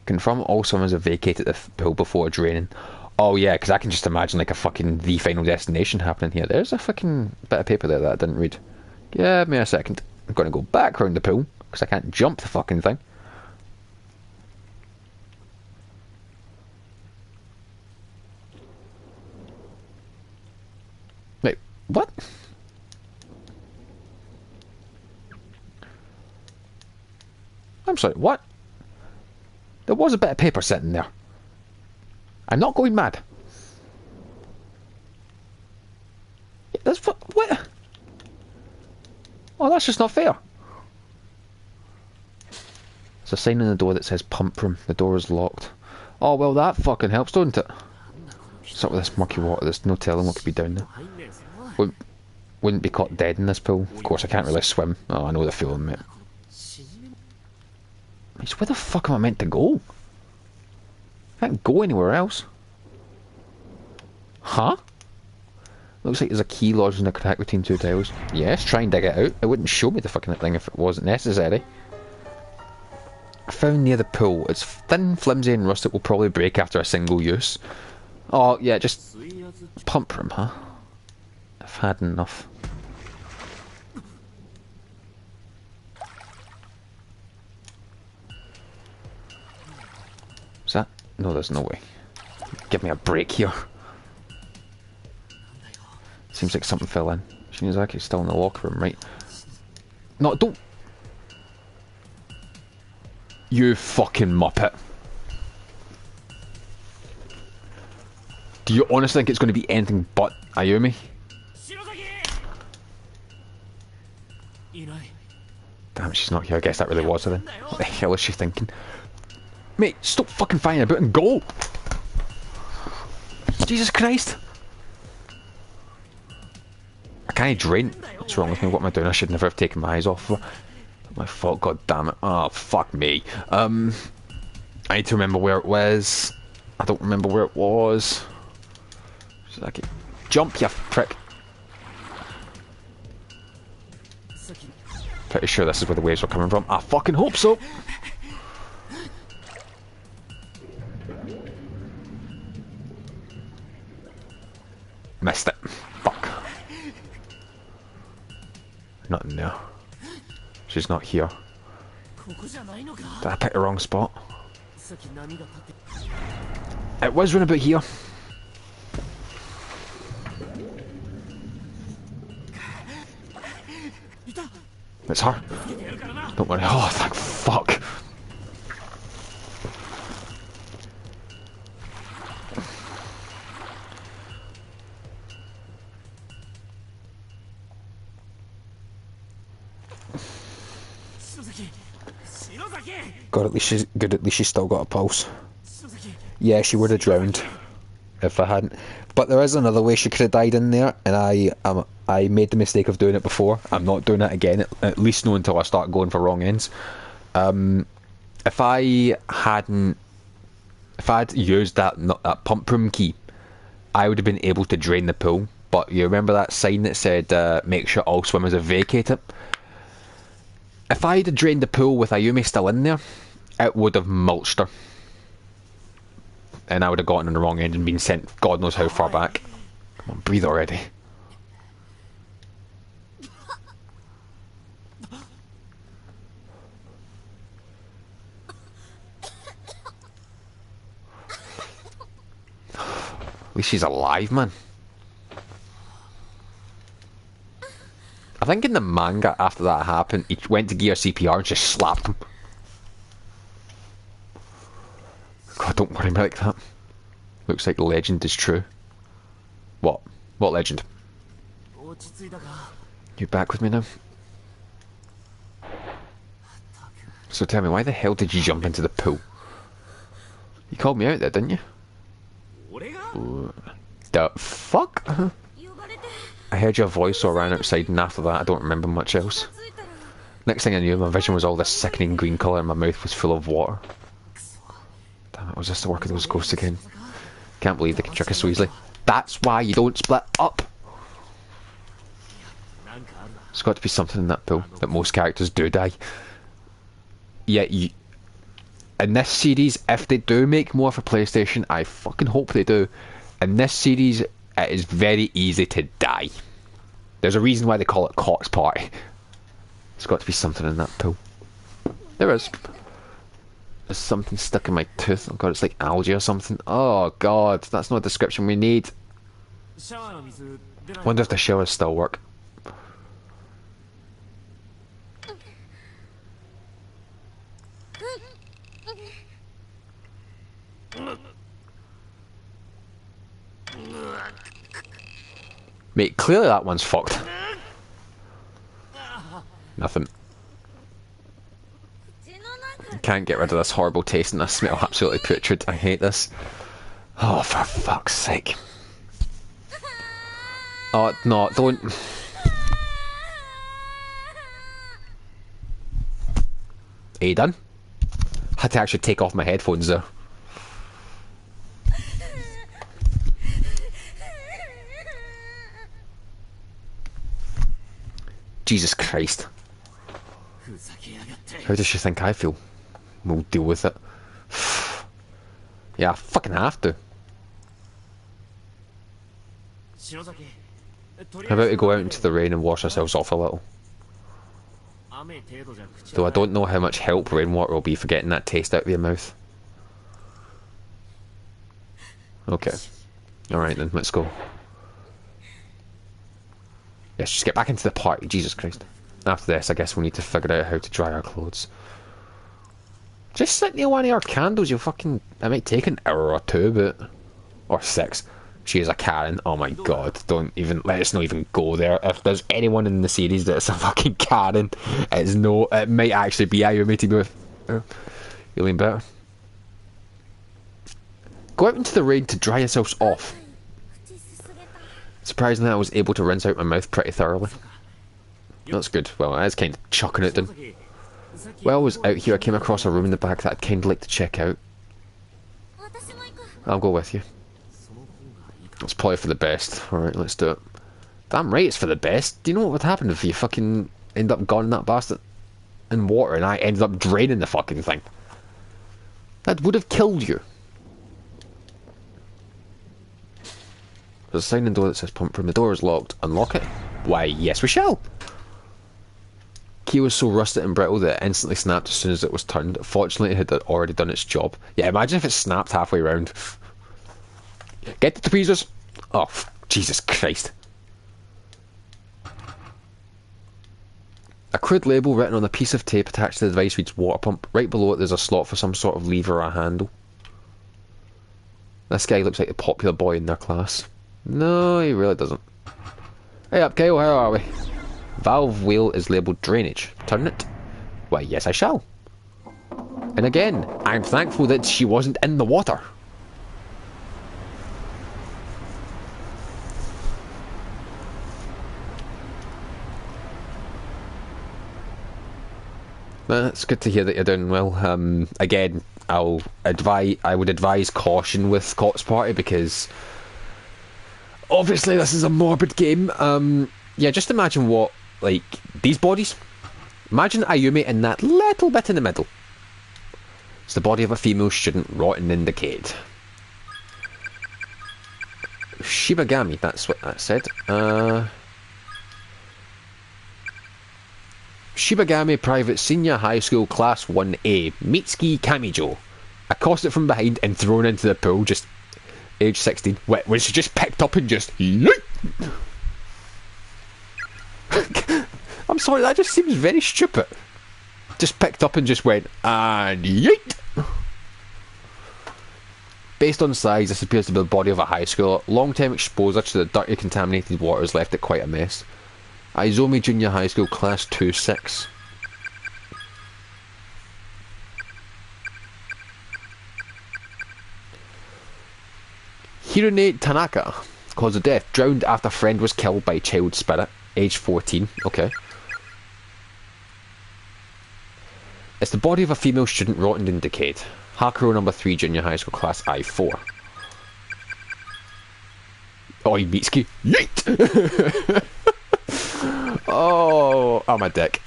Confirm all summers have vacated the pool before it's raining. Oh yeah, because I can just imagine like a fucking The Final Destination happening here. There's a fucking bit of paper there that I didn't read. Give me a second. I'm going to go back round the pool, because I can't jump the fucking thing. Wait, what? I'm sorry, what? There was a bit of paper sitting there. I'm not going mad. That's what? Oh, that's just not fair. There's a sign on the door that says pump room. The door is locked. Oh, well, that fucking helps, don't it? What's up with this murky water? There's no telling what could be down there. Wouldn't be caught dead in this pool. Of course, I can't really swim. Oh, I know the feeling, mate. Where the fuck am I meant to go? I can't go anywhere else. Huh? Looks like there's a key lodged in a crack between two tiles. Yes, try and dig it out. It wouldn't show me the fucking thing if it wasn't necessary. Found near the pool. It's thin, flimsy and rusted. Will probably break after a single use. Oh, yeah, just pump room, huh? I've had enough. Is that? No, there's no way. Give me a break here. Seems like something fell in. Shinizaki's still in the locker room, right? No, don't... You fucking muppet. Do you honestly think it's going to be anything but Ayumi? Damn, she's not here. I guess that really was her then. What the hell is she thinking? Mate, stop fucking fighting about and go! Jesus Christ! I can't drain. What's wrong with me? What am I doing? I should never have taken my eyes off of her. My fault, god damn it. Oh, fuck me. I need to remember where it was. I don't remember where it was. Like, jump, you prick. Pretty sure this is where the waves were coming from. I fucking hope so. Missed it. Fuck. Nothing there. She's not here. Did I pick the wrong spot? It was round about here. It's her. Don't worry. Oh, thank fuck. God, at least she's good. At least she's still got a pulse. Yeah, she would have drowned if I hadn't. But there is another way she could have died in there, and I made the mistake of doing it before. I'm not doing it again. At least not until I start going for wrong ends. If I'd used that pump room key, I would have been able to drain the pool. But you remember that sign that said, "Make sure all swimmers have vacated." If I'd have drained the pool with Ayumi still in there, it would have mulched her. And I would have gotten on the wrong end and been sent God knows how far back. Come on, breathe already. At least she's alive, man. I think in the manga, after that happened, he went to Gear CPR and just slapped him. God, don't worry about that. Looks like the legend is true. What? What legend? You back with me now? So tell me, why the hell did you jump into the pool? You called me out there, didn't you? The fuck? I heard your voice or ran outside, and after that I don't remember much else. Next thing I knew, my vision was all this sickening green colour and my mouth was full of water. Damn it, was this the work of those ghosts again? Can't believe they can trick us so easily. That's why you don't split up! There's got to be something in that pool, that most characters do die. Yeah, in this series, if they do make more for PlayStation, I fucking hope they do. In this series, it is very easy to die. There's a reason why they call it Cox Party. There's got to be something in that pool. There is. There's something stuck in my tooth. Oh god, it's like algae or something. Oh god, that's not a description we need. Wonder if the showers still work. Mate, clearly that one's fucked. Nothing. Can't get rid of this horrible taste and this smell. Absolutely putrid. I hate this. Oh, for fuck's sake. Oh, no, don't. Are you done? Had to actually take off my headphones there. Jesus Christ. How does she think I feel? We'll deal with it. Yeah, I fucking have to. How about we go out into the rain and wash ourselves off a little? Though I don't know how much help rainwater will be for getting that taste out of your mouth. Okay. Alright then, let's go. Yes, just get back into the party, Jesus Christ. After this, I guess we'll need to figure out how to dry our clothes. Just sit near one of our candles, you'll fucking... It might take an hour or two, but... Or 6. She is a Karen. Oh my god, don't even, let's not even go there. If there's anyone in the series that's a fucking Karen, it's no, it might actually be Ayumi to be with. You lean better. Go out into the rain to dry yourselves off. Surprisingly, I was able to rinse out my mouth pretty thoroughly. That's good. Well, I was kind of chucking it down. While I was out here, I came across a room in the back that I'd kind of like to check out. I'll go with you. It's probably for the best. Alright, let's do it. Damn right it's for the best. Do you know what would happen if you fucking end up gunning that bastard in water and I ended up draining the fucking thing? That would have killed you. There's a sign in the door that says pump room. The door is locked. Unlock it? Why, yes we shall. Key was so rusted and brittle that it instantly snapped as soon as it was turned. Fortunately, it had already done its job. Yeah, imagine if it snapped halfway round. Get the tweezers! Oh, Jesus Christ. A crude label written on a piece of tape attached to the device reads water pump. Right below it there's a slot for some sort of lever or a handle. This guy looks like the popular boy in their class. No, he really doesn't. Hey up, Kyle, how are we? Valve wheel is labelled drainage. Turn it? Why, yes I shall. And again, I'm thankful that she wasn't in the water. It's good to hear that you're doing well. Again, I would advise caution with Cops Party because obviously this is a morbid game. Yeah, just imagine what, like, these bodies. Imagine Ayumi in that little bit in the middle. It's the body of a female student rotting in decayed. Shibagami, that's what that said. Shibagami Private Senior High School Class 1A, Mitsuki Kamijo. Accosted from behind and thrown into the pool, just age 16. When she just picked up and just yeet! I'm sorry, that just seems very stupid. Just picked up and just went, and yeet! Based on size, this appears to be the body of a high schooler. Long-term exposure to the dirty, contaminated water has left it quite a mess. Izomi Junior High School Class 2-6. Hirone Tanaka, cause of death, drowned after friend was killed by child spirit, age 14. Okay. It's the body of a female student rotting and decayed. Hakuro number 3 Junior High School Class I4. Oi, Mitsuki. Yeet! Oh, I'm a dick.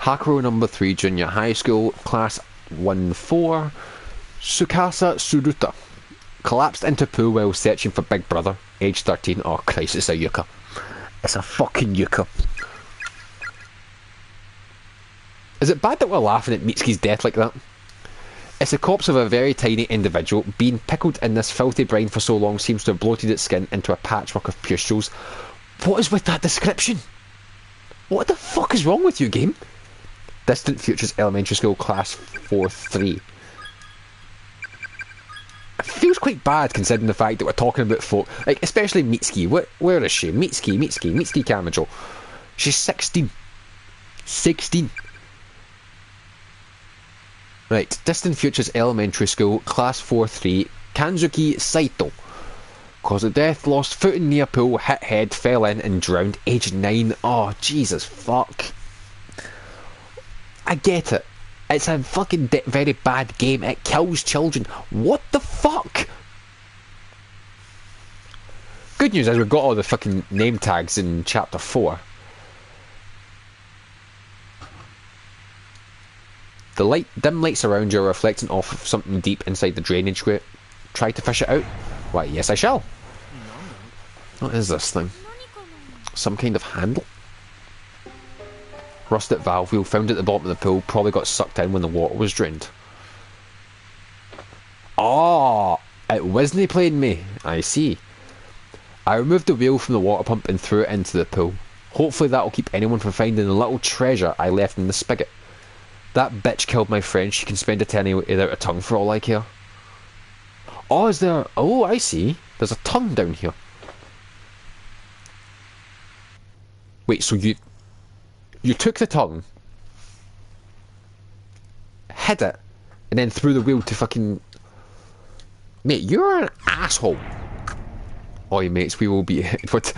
Hakuro number 3 Junior High School Class 1-4. Tsukasa Suruta. Collapsed into pool while searching for Big Brother. Age 13. Oh Christ, it's a yucca. It's a fucking yucca. Is it bad that we're laughing at Mitsuki's death like that? It's the corpse of a very tiny individual. Being pickled in this filthy brine for so long seems to have bloated its skin into a patchwork of pustules. What is with that description? What the fuck is wrong with you, game? Distant Futures Elementary School Class 4-3. It feels quite bad considering the fact that we're talking about folk, like, especially Mitsuki. Where is she? Mitsuki Kamijo. She's 16. 16. Right, Distant Futures Elementary School, Class 4-3, Kanzuki Saito. Cause of death, lost footing near pool, hit head, fell in and drowned, age 9. Oh, Jesus fuck. I get it. It's a fucking very bad game. It kills children. What the fuck? Good news is we've got all the fucking name tags in chapter 4. The dim lights around you are reflecting off of something deep inside the drainage grate. Try to fish it out? Why, yes I shall. What is this thing? Some kind of handle? Rusted valve wheel found at the bottom of the pool, probably got sucked in when the water was drained. Oh, it wasn't playing me. I see. I removed the wheel from the water pump and threw it into the pool. Hopefully that'll keep anyone from finding the little treasure I left in the spigot. That bitch killed my friend. She can spend eternity without a tongue for all I care. Oh, is there... Oh, I see. There's a tongue down here. Wait, so you took the tongue, hid it, and then threw the wheel to fucking... Mate, you're an asshole. Oi, mates, we will be... What?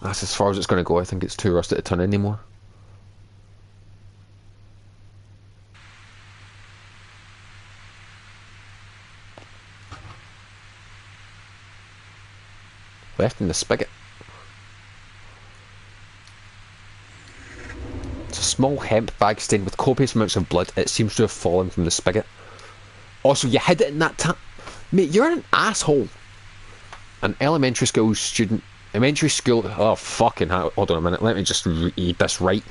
That's as far as it's going to go. I think it's too rusty to turn anymore. Left in the spigot. It's a small hemp bag stained with copious amounts of blood. It seems to have fallen from the spigot. Also, you hid it in that tap. Mate, you're an asshole. An elementary school student... Elementary school... Oh, fucking hell. Hold on a minute. Let me just read this right.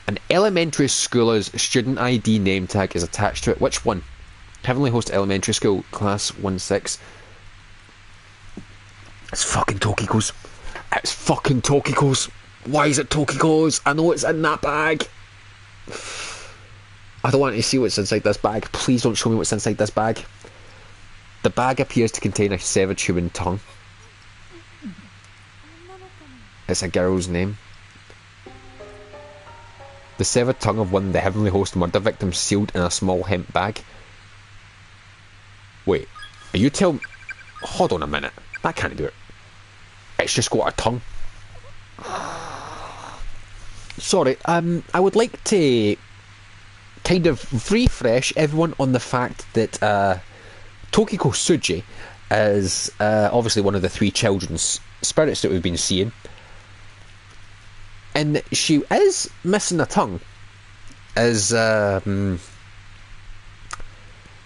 An elementary school's student ID name tag is attached to it. Which one? Heavenly Host Elementary School, Class 1-6. It's fucking Tokiko's. It's fucking Tokiko's. Why is it Tokiko's? I know it's in that bag. I don't want to see what's inside this bag. Please don't show me what's inside this bag. The bag appears to contain a severed human tongue. It's a girl's name. The severed tongue of one of the Heavenly Host murder victims sealed in a small hemp bag. Wait, are you telling... Hold on a minute. That can't do it. It's just got a tongue. Sorry, I would like to kind of refresh everyone on the fact that Tokiko Tsuji is obviously one of the three children's spirits that we've been seeing. And she is missing a tongue.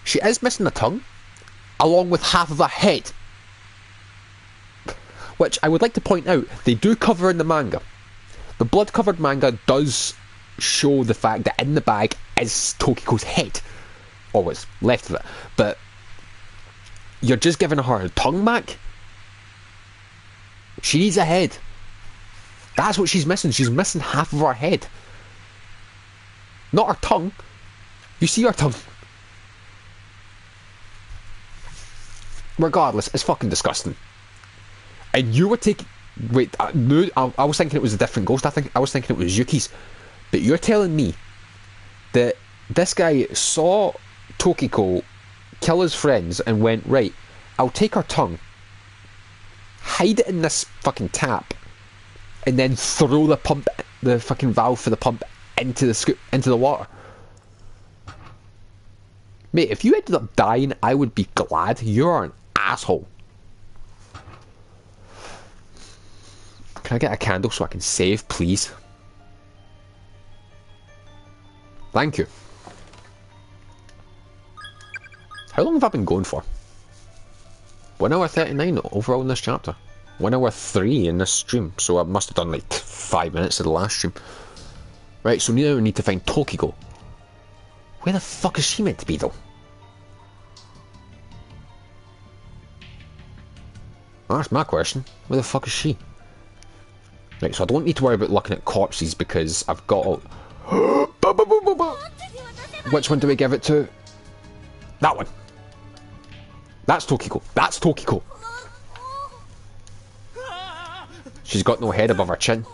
She is missing a tongue, along with half of a head. Which I would like to point out, they do cover in the manga. The blood-covered manga does show the fact that in the bag is Tokiko's head. Or what's left of it. But you're just giving her a tongue back? She needs a head. That's what she's missing. She's missing half of her head. Not her tongue. You see her tongue. Regardless, it's fucking disgusting. And you were taking... Wait, no, I was thinking it was a different ghost. I was thinking it was Yuki's. But you're telling me that this guy saw Tokiko kill his friends and went, right, I'll take her tongue, hide it in this fucking tap, and then throw the fucking valve for the pump into the water. Mate, if you ended up dying, I would be glad. You're an asshole. Can I get a candle so I can save, please? Thank you. How long have I been going for? 1 hour 39 overall in this chapter. 1 hour 3 in this stream, so I must have done like 5 minutes of the last stream. Right, so now we need to find Tokiko. Where the fuck is she meant to be though? That's my question. Where the fuck is she? Right, so I don't need to worry about looking at corpses because I've got all... Which one do we give it to? That one. That's Tokiko. That's Tokiko. She's got no head above her chin.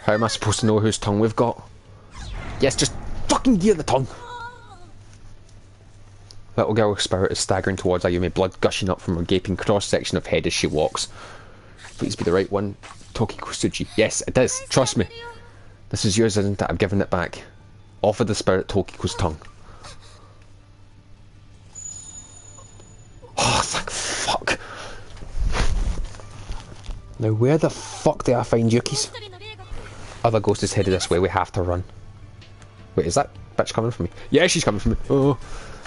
How am I supposed to know whose tongue we've got? Yes, just fucking gear the tongue. Little girl spirit is staggering towards Ayumi, blood gushing up from her gaping cross-section of head as she walks. Please be the right one. Tokiko Tsuji. Yes, it is. Trust me. This is yours, isn't it? I've given it back. Offer the spirit Tokiko's tongue. Oh, thank fuck. Now, where the fuck do I find Yuki's? Other ghost is headed this way. We have to run. Wait, is that bitch coming for me? Yeah, she's coming for me. Oh.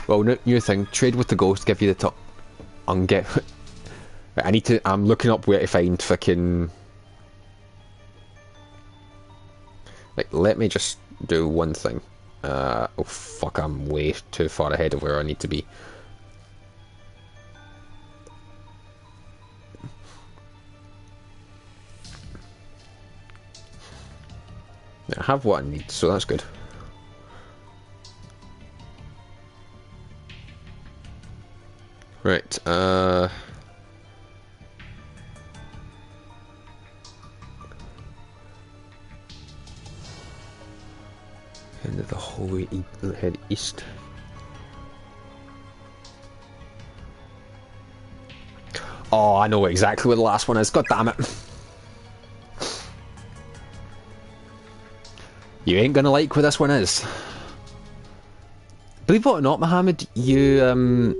Well, new thing. Trade with the ghost. Give you the top. And get... Right, I need to... I'm looking up where to find fucking... Like, let me just do one thing. Oh, fuck. I'm way too far ahead of where I need to be. I have what I need, so that's good. Right, end of the hallway, head east. Oh, I know exactly where the last one is. God damn it. You ain't gonna like where this one is. Believe it or not, Mohammed, you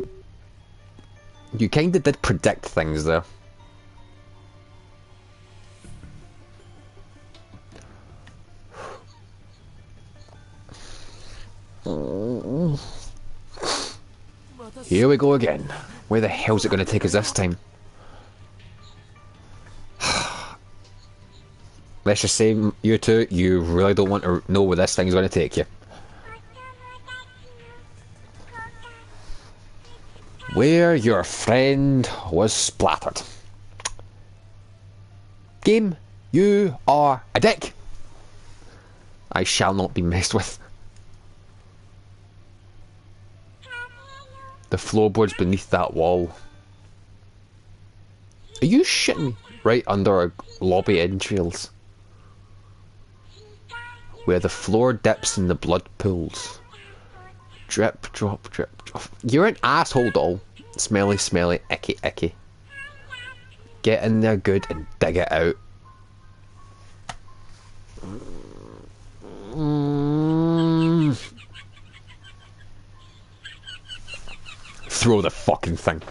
kinda did predict things there. Here we go again. Where the hell's it gonna take us this time? Let's just say, you two, you really don't want to know where this thing's going to take you. Where your friend was splattered. Game, you are a dick. I shall not be messed with. The floorboards beneath that wall. Are you shitting me? Right under our lobby entrails. Where the floor dips and the blood pools. Drip, drop, drip, drop. You're an asshole, doll. Smelly, smelly, icky, icky. Get in there good and dig it out. Throw the fucking thing.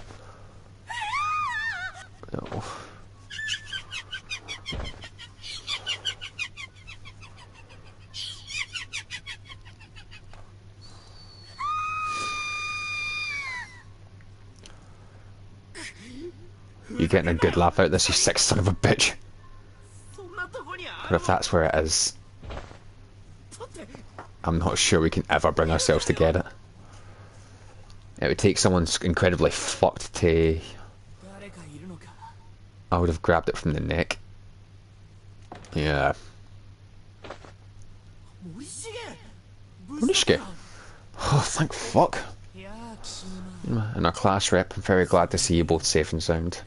No. You're getting a good laugh out of this, you sick son of a bitch. But if that's where it is, I'm not sure we can ever bring ourselves to get it. It would take someone incredibly fucked to... I would have grabbed it from the neck. Yeah. Morishige! Oh, thank fuck. And our class rep, I'm very glad to see you both safe and sound.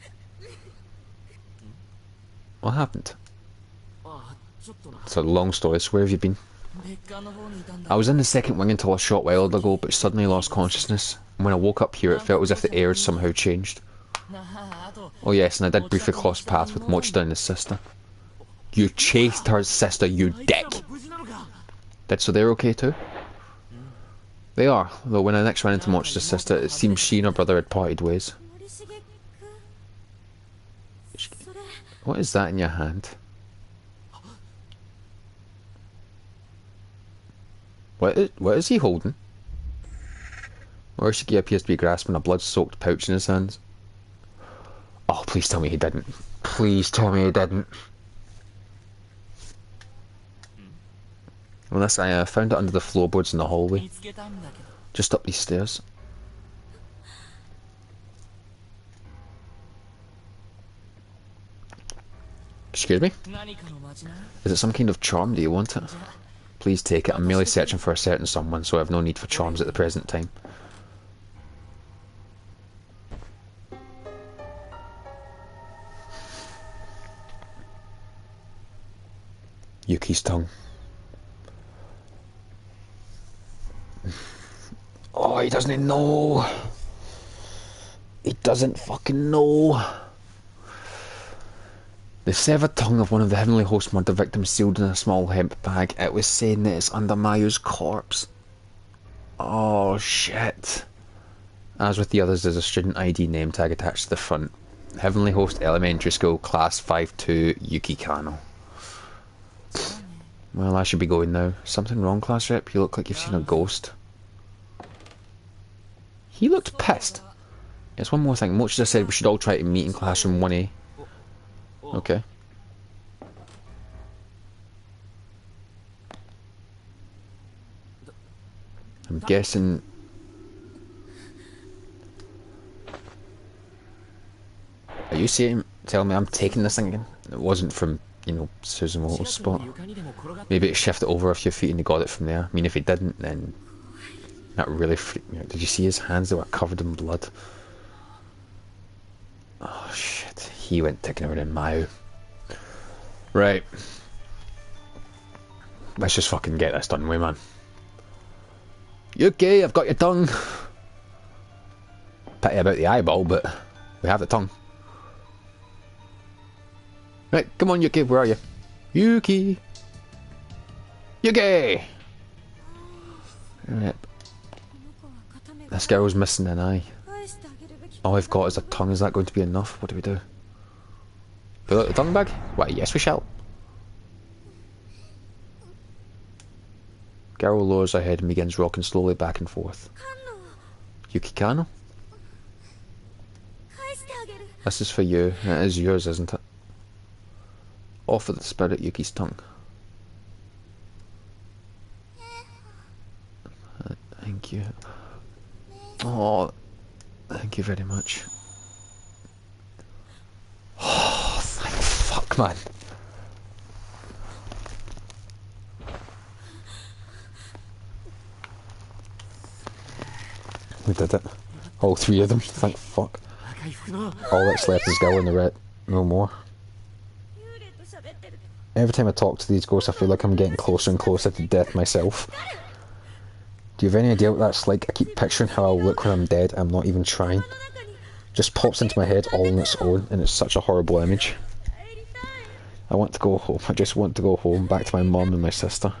What happened? It's a long story, so where have you been? I was in the second wing until a short while ago, but suddenly lost consciousness. And when I woke up here, it felt as if the air had somehow changed. Oh yes, and I did briefly cross paths with Mochida and his sister. You chased her sister, you dick! So they're okay too? They are, though when I next ran into Mochida's sister, it seems she and her brother had parted ways. What is that in your hand? What is he holding? Morishige appears to be grasping a blood-soaked pouch in his hands. Oh, please tell me he didn't. Please tell me he didn't. Well, this, I found it under the floorboards in the hallway. Just up these stairs. Excuse me? Is it some kind of charm? Do you want it? Please take it. I'm merely searching for a certain someone, so I have no need for charms at the present time. Yuki's tongue. Oh, he doesn't know. He doesn't fucking know. The severed tongue of one of the Heavenly Host murder victims sealed in a small hemp bag. It was saying that it's under Mayu's corpse. Oh, shit. As with the others, there's a student ID name tag attached to the front. Heavenly Host Elementary School, Class 5-2, Yuki Kano. Well, I should be going now. Something wrong, class rep? You look like you've seen a ghost. He looked pissed. Yes, one more thing. Mochida said we should all try to meet in classroom 1A. Okay. I'm guessing... Are you telling me I'm taking this thing again? It wasn't from you know, Suzumoto's spot. Maybe it shifted over a few feet and he got it from there. I mean, if he didn't, then that really freaked me out. Did you see his hands? They were covered in blood. Oh shit, he went taking over in Mao. Right. Let's just fucking get this done with, man. Yuki, I've got your tongue. Pity about the eyeball, but we have the tongue. Right, come on Yuki, where are you? Yuki! Yuki! Right. This girl's missing an eye. All I've got is a tongue, is that going to be enough? What do we do? Pull out the tongue bag? Why, yes we shall. Girl lowers her head and begins rocking slowly back and forth. Yuki Kano? This is for you. It is yours, isn't it? Offer the spirit Yuki's tongue. Thank you. Oh, thank you very much. Oh, thank fuck, man. We did it. All three of them, thank fuck. All that's left is Gil and the red. No more. Every time I talk to these ghosts I feel like I'm getting closer and closer to death myself. Do you have any idea what that's like? I keep picturing how I'll look when I'm dead. I'm not even trying. Just pops into my head all on its own, and it's such a horrible image. I want to go home. I just want to go home, back to my mum and my sister,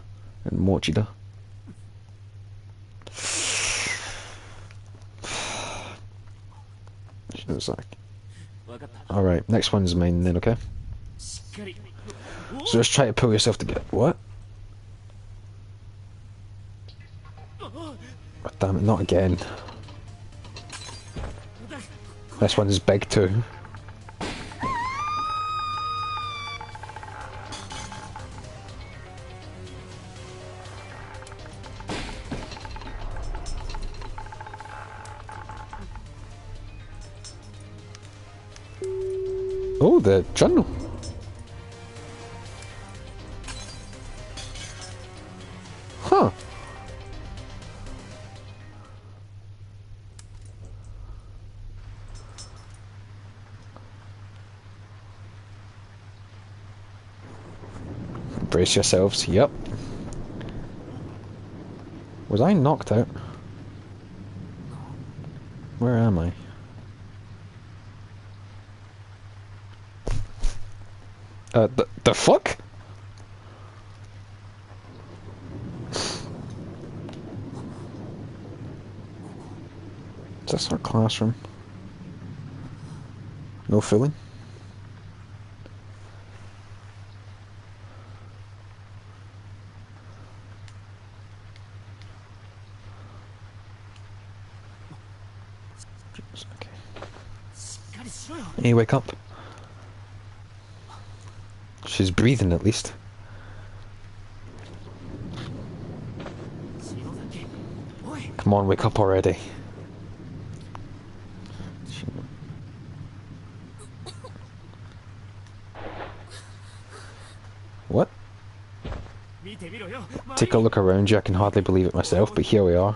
and Mochida. Alright, next one's mine then, okay? So just try to pull yourself together. What? Oh, damn it, not again. This one's big too. Oh, the journal. Huh. Brace yourselves. Yep. Was I knocked out? Where am I? The fuck? Is this our classroom? No filling? Okay. Hey, wake up. She's breathing at least. Come on, wake up already. What? Take a look around you, I can hardly believe it myself, but here we are.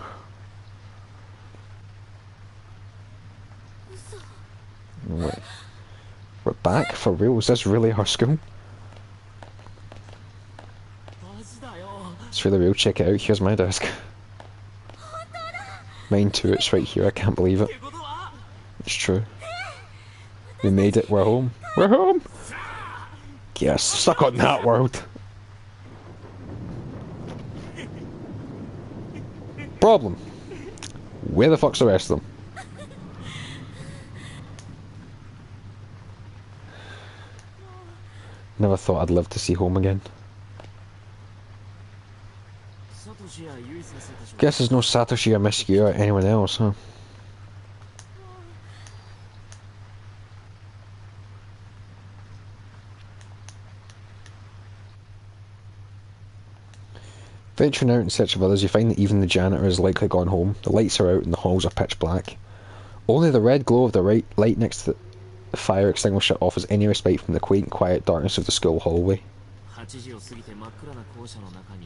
Wait. We're back? For real? Is this really our school? It's really real, check it out, here's my desk. Mine too, it's right here, I can't believe it. It's true. We made it, we're home. We're home! Yes, suck on that, world. Problem. Where the fuck's the rest of them? Never thought I'd live to see home again. Guess there's no Satoshi or Misugi or anyone else, huh? Venturing out in search of others, you find that even the janitor has likely gone home. The lights are out and the halls are pitch black. Only the red glow of the light next to The fire extinguisher offers any respite from the quaint, quiet darkness of the school hallway.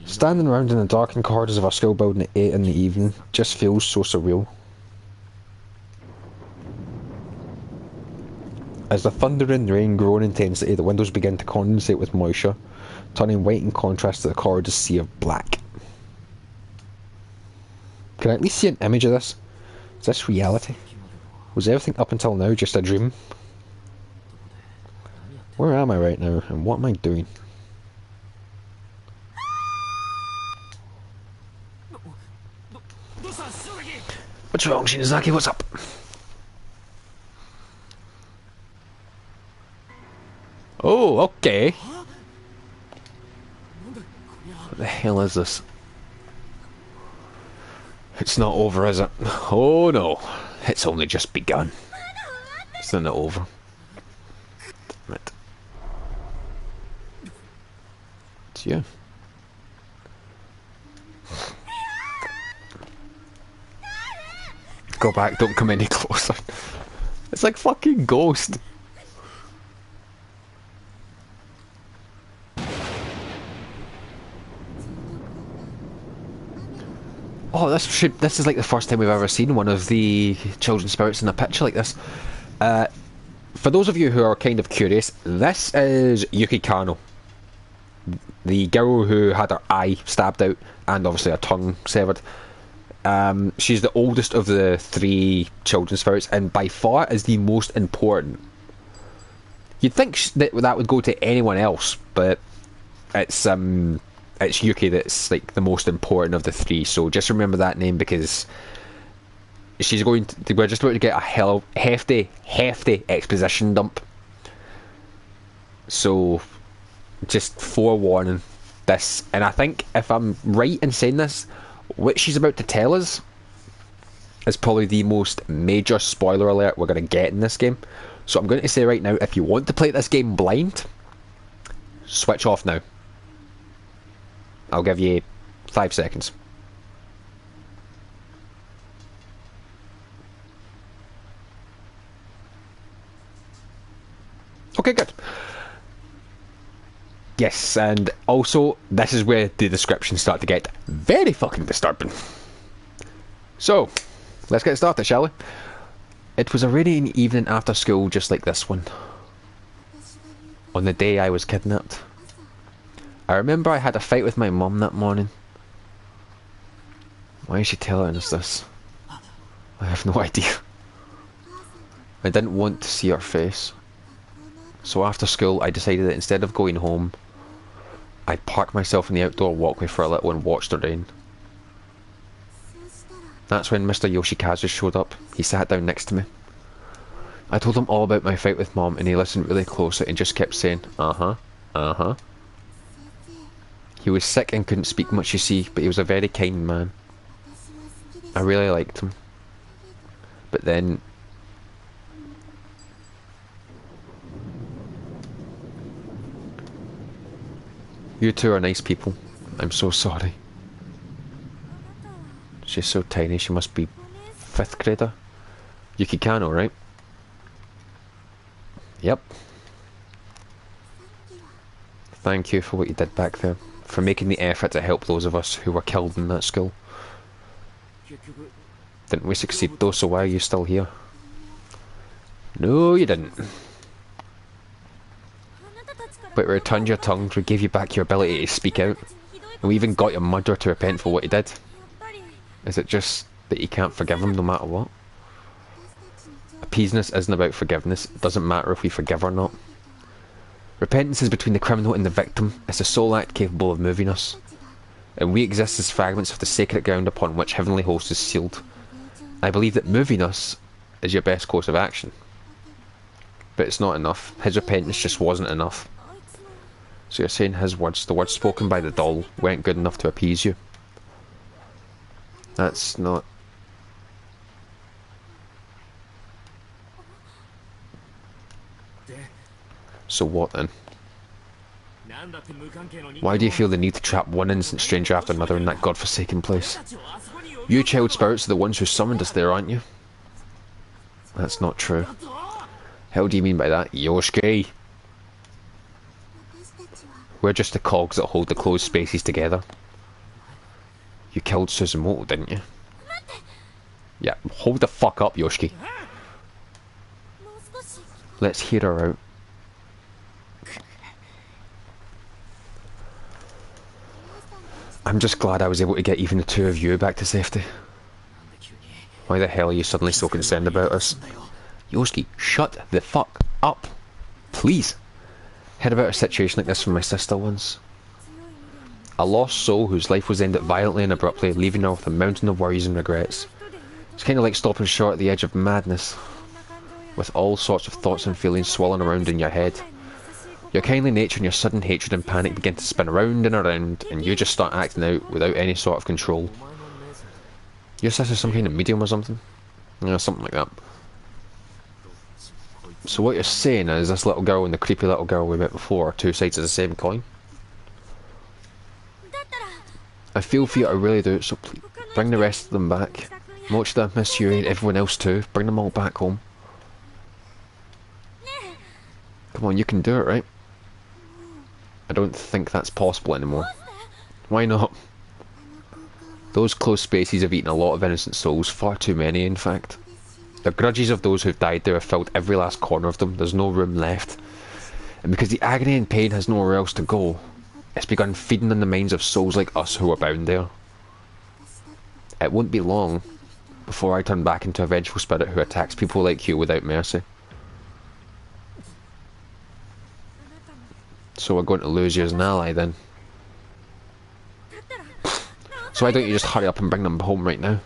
Standing around in the darkened corridors of our school building at 8 in the evening just feels so surreal. As the thunder and rain grow in intensity, the windows begin to condensate with moisture, turning white in contrast to the corridor's sea of black. Can I at least see an image of this? Is this reality? Was everything up until now just a dream? Where am I right now, and what am I doing? What's wrong, Shinozaki? What's up? Oh, okay. What the hell is this? It's not over, is it? Oh no. It's only just begun. Isn't it over? Damn it. It's you. Go back, don't come any closer. It's like fucking Ghost. Oh, this is like the first time we've ever seen one of the children's spirits in a picture like this. For those of you who are kind of curious, this is Yuki Kano, the girl who had her eye stabbed out and obviously her tongue severed. She's the oldest of the 3 children's spirits and by far is the most important. You'd think that would go to anyone else, but it's Yuki that's like the most important of the 3. So just remember that name because she's going to, we're just about to get a hefty exposition dump. So just forewarning this, and I think if I'm right in saying this, what she's about to tell us is probably the most major spoiler alert we're going to get in this game. So I'm going to say right now, if you want to play this game blind, switch off now. I'll give you 5 seconds. Okay, good. Yes, and also, this is where the descriptions start to get very fucking disturbing. So, let's get started, shall we? It was a rainy evening after school just like this one. On the day I was kidnapped. I remember I had a fight with my mum that morning. Why is she telling us this? I have no idea. I didn't want to see her face. So after school I decided that instead of going home, I'd park myself in the outdoor walkway for a little and watch the rain. That's when Mr. Yoshikazu showed up. He sat down next to me. I told him all about my fight with Mom and he listened really closely and just kept saying, uh-huh, uh-huh. He was sick and couldn't speak much, you see, but he was a very kind man. I really liked him. But then... You two are nice people. I'm so sorry. She's so tiny, she must be 5th grader. Yuki Kano, right? Yep. Thank you for what you did back there. For making the effort to help those of us who were killed in that school. Didn't we succeed though, so why are you still here? No, you didn't. But we returned your tongues, we gave you back your ability to speak out. And we even got your murderer to repent for what he did. Is it just that you can't forgive him no matter what? Appeasiness isn't about forgiveness, it doesn't matter if we forgive or not. Repentance is between the criminal and the victim, it's the sole act capable of moving us. And we exist as fragments of the sacred ground upon which Heavenly Host is sealed. I believe that moving us is your best course of action. But it's not enough, his repentance just wasn't enough. So you're saying his words, the words spoken by the doll, weren't good enough to appease you? That's not... So what then? Why do you feel the need to trap one innocent stranger after another in that godforsaken place? You child spirits are the ones who summoned us there, aren't you? That's not true. Hell do you mean by that, Yosuke? We're just the cogs that hold the closed spaces together. You killed Suzumoto, didn't you? Yeah, hold the fuck up, Yosuke. Let's hear her out. I'm just glad I was able to get even the two of you back to safety. Why the hell are you suddenly so concerned about us? Yosuke, shut the fuck up. Please. Heard about a situation like this from my sister once. A lost soul whose life was ended violently and abruptly, leaving her with a mountain of worries and regrets. It's kind of like stopping short at the edge of madness, with all sorts of thoughts and feelings swirling around in your head. Your kindly nature and your sudden hatred and panic begin to spin around and around, and you just start acting out without any sort of control. Your sister's some kind of medium or something? Yeah, something like that. So what you're saying is this little girl and the creepy little girl we met before are two sides of the same coin? I feel for you, I really do, so please, bring the rest of them back. Mochida, Miss Yuri, and everyone else too. Bring them all back home. Come on, you can do it, right? I don't think that's possible anymore. Why not? Those closed spaces have eaten a lot of innocent souls, far too many in fact. The grudges of those who've died there have filled every last corner of them. There's no room left. And because the agony and pain has nowhere else to go, it's begun feeding on the minds of souls like us who are bound there. It won't be long before I turn back into a vengeful spirit who attacks people like you without mercy. So we're going to lose you as an ally then. So why don't you just hurry up and bring them home right now?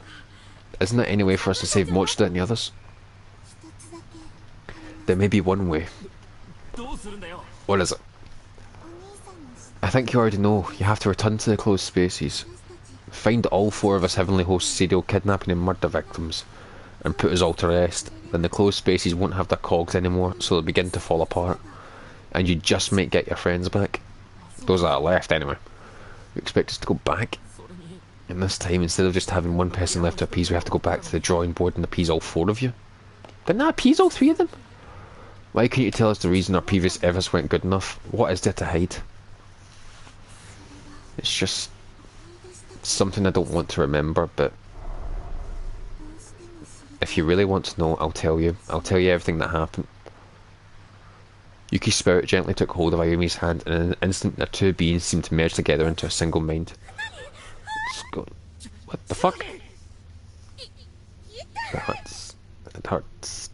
Isn't there any way for us to save Mochida and the others? There may be one way. What is it? I think you already know. You have to return to the closed spaces. Find all four of us Heavenly Host serial kidnapping and murder victims, and put us all to rest. Then the closed spaces won't have their cogs anymore, so they'll begin to fall apart. And you just might get your friends back. Those that are left anyway. You expect us to go back? And this time, instead of just having one person left to appease, we have to go back to the drawing board and appease all four of you? Didn't I appease all three of them? Why couldn't you tell us the reason our previous efforts weren't good enough? What is there to hide? It's just something I don't want to remember, but if you really want to know, I'll tell you. I'll tell you everything that happened. Yuki's spirit gently took hold of Ayumi's hand, and in an instant their two beings seemed to merge together into a single mind. What the fuck? It hurts. It hurts.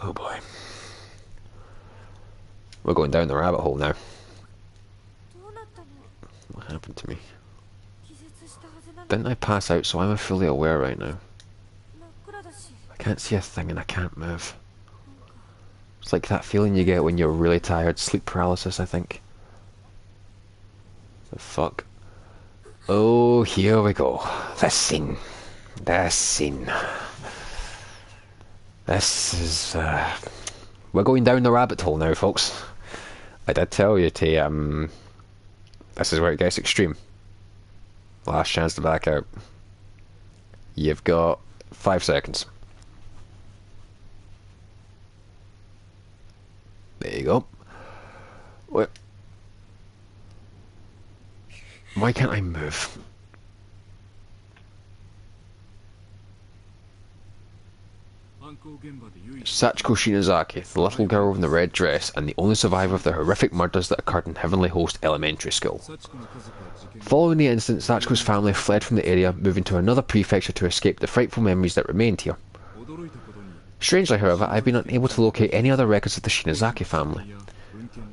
Oh boy. We're going down the rabbit hole now. What happened to me? Didn't I pass out, so I'm fully aware right now? I can't see a thing and I can't move. It's like that feeling you get when you're really tired. Sleep paralysis, I think. The fuck? Oh, here we go. The scene. The scene. This is, we're going down the rabbit hole now, folks. I did tell you to, this is where it gets extreme. Last chance to back out. You've got 5 seconds. There you go. What? Why can't I move? Sachiko Shinozaki, the little girl in the red dress, and the only survivor of the horrific murders that occurred in Heavenly Host Elementary School. Following the incident, Sachiko's family fled from the area, moving to another prefecture to escape the frightful memories that remained here. Strangely, however, I've been unable to locate any other records of the Shinozaki family.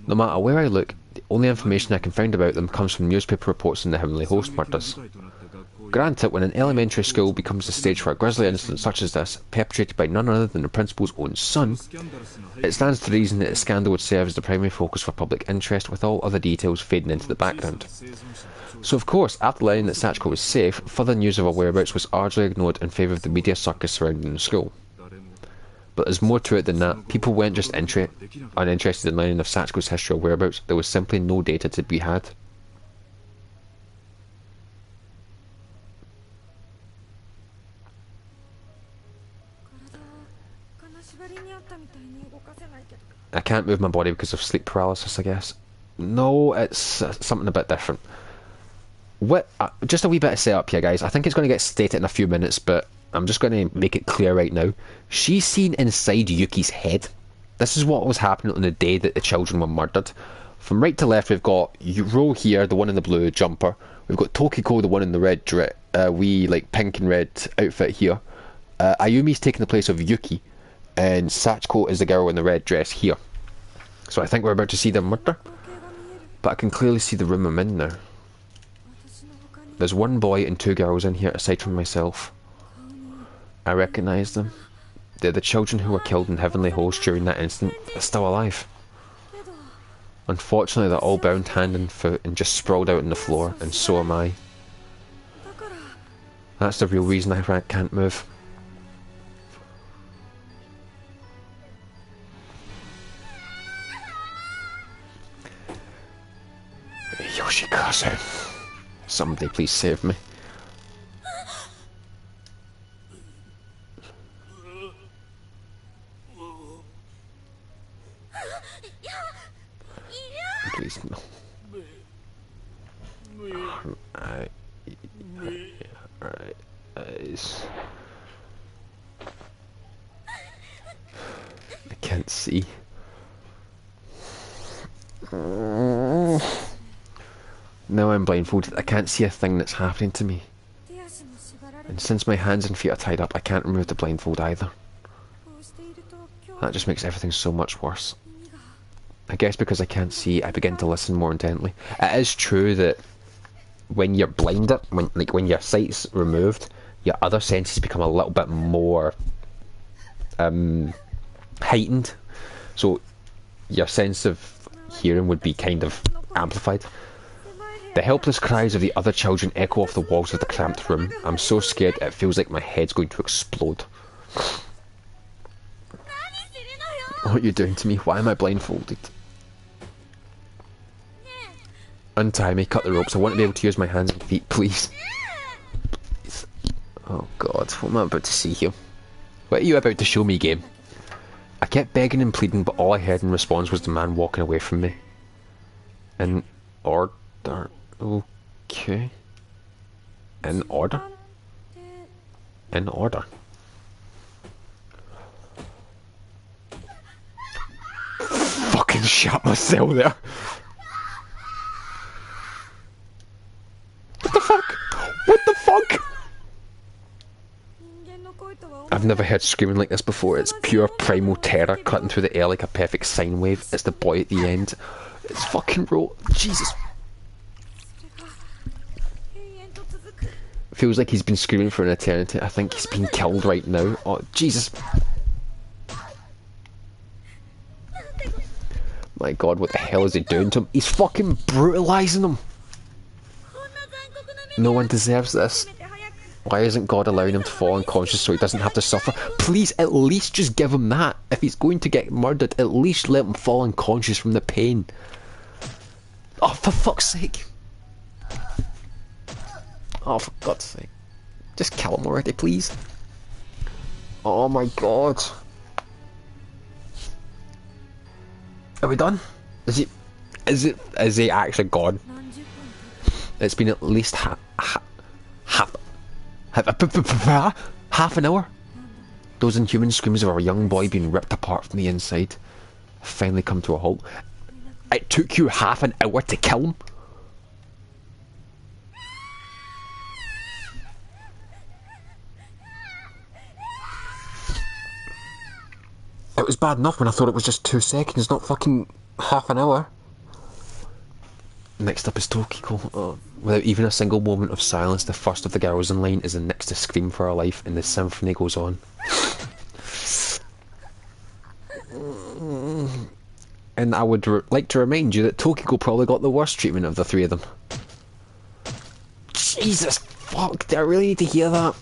No matter where I look, the only information I can find about them comes from newspaper reports on the Heavenly Host murders. Granted, when an elementary school becomes the stage for a grisly incident such as this, perpetrated by none other than the principal's own son, it stands to reason that the scandal would serve as the primary focus for public interest, with all other details fading into the background. So of course, after learning that Sachiko was safe, further news of her whereabouts was largely ignored in favour of the media circus surrounding the school. But there's more to it than that. People weren't just uninterested in learning of Sachiko's history or whereabouts, there was simply no data to be had. I can't move my body because of sleep paralysis, I guess. No, it's something a bit different. Just a wee bit of setup here, guys. I think it's going to get stated in a few minutes, but I'm just going to make it clear right now. She's seen inside Yuki's head. This is what was happening on the day that the children were murdered. From right to left, we've got Ro here, the one in the blue jumper. We've got Tokiko, the one in the red wee like pink and red outfit here. Ayumi's taking the place of Yuki, and Sachiko is the girl in the red dress here. So I think we're about to see the murder. But I can clearly see the room I'm in now. There's one boy and two girls in here aside from myself. I recognise them. They're the children who were killed in Heavenly Host during that incident. They're still alive. Unfortunately, they're all bound hand and foot and just sprawled out on the floor, and so am I. That's the real reason I can't move. Yoshikazu. Somebody please save me. Please no. Alright. I can't see. Now I'm blindfolded. I can't see a thing that's happening to me. And since my hands and feet are tied up, I can't remove the blindfold either. That just makes everything so much worse. I guess because I can't see, I begin to listen more intently. It is true that when you're blinded, when your sight's removed, your other senses become a little bit more heightened. So your sense of hearing would be kind of amplified. The helpless cries of the other children echo off the walls of the cramped room. I'm so scared it feels like my head's going to explode. What are you doing to me? Why am I blindfolded? Untie me, cut the ropes. I want to be able to use my hands and feet, please. Please. Oh god, what am I about to see here? What are you about to show me, game? I kept begging and pleading, but all I heard in response was the man walking away from me. In order. Okay. In order? In order. Fucking shut myself there. What the fuck? What the fuck? I've never heard screaming like this before. It's pure primal terror cutting through the air like a perfect sine wave. It's the boy at the end. It's fucking Jesus. Feels like he's been screaming for an eternity. I think he's been killed right now. Oh, Jesus. My god, what the hell is he doing to him? He's fucking brutalising him. No one deserves this. Why isn't God allowing him to fall unconscious so he doesn't have to suffer? Please, at least just give him that. If he's going to get murdered, at least let him fall unconscious from the pain. Oh, for fuck's sake. Oh, for God's sake. Just kill him already, please. Oh my god. Are we done? Is he actually gone? It's been at least half an hour. Those inhuman screams of our young boy being ripped apart from the inside have finally come to a halt. It took you half an hour to kill him? It was bad enough when I thought it was just 2 seconds, not fucking half an hour. Next up is Tokiko. Without even a single moment of silence, the first of the girls in line is the next to scream for her life, and the symphony goes on. And I would like to remind you that Tokiko probably got the worst treatment of the three of them. Jesus fuck, do I really need to hear that?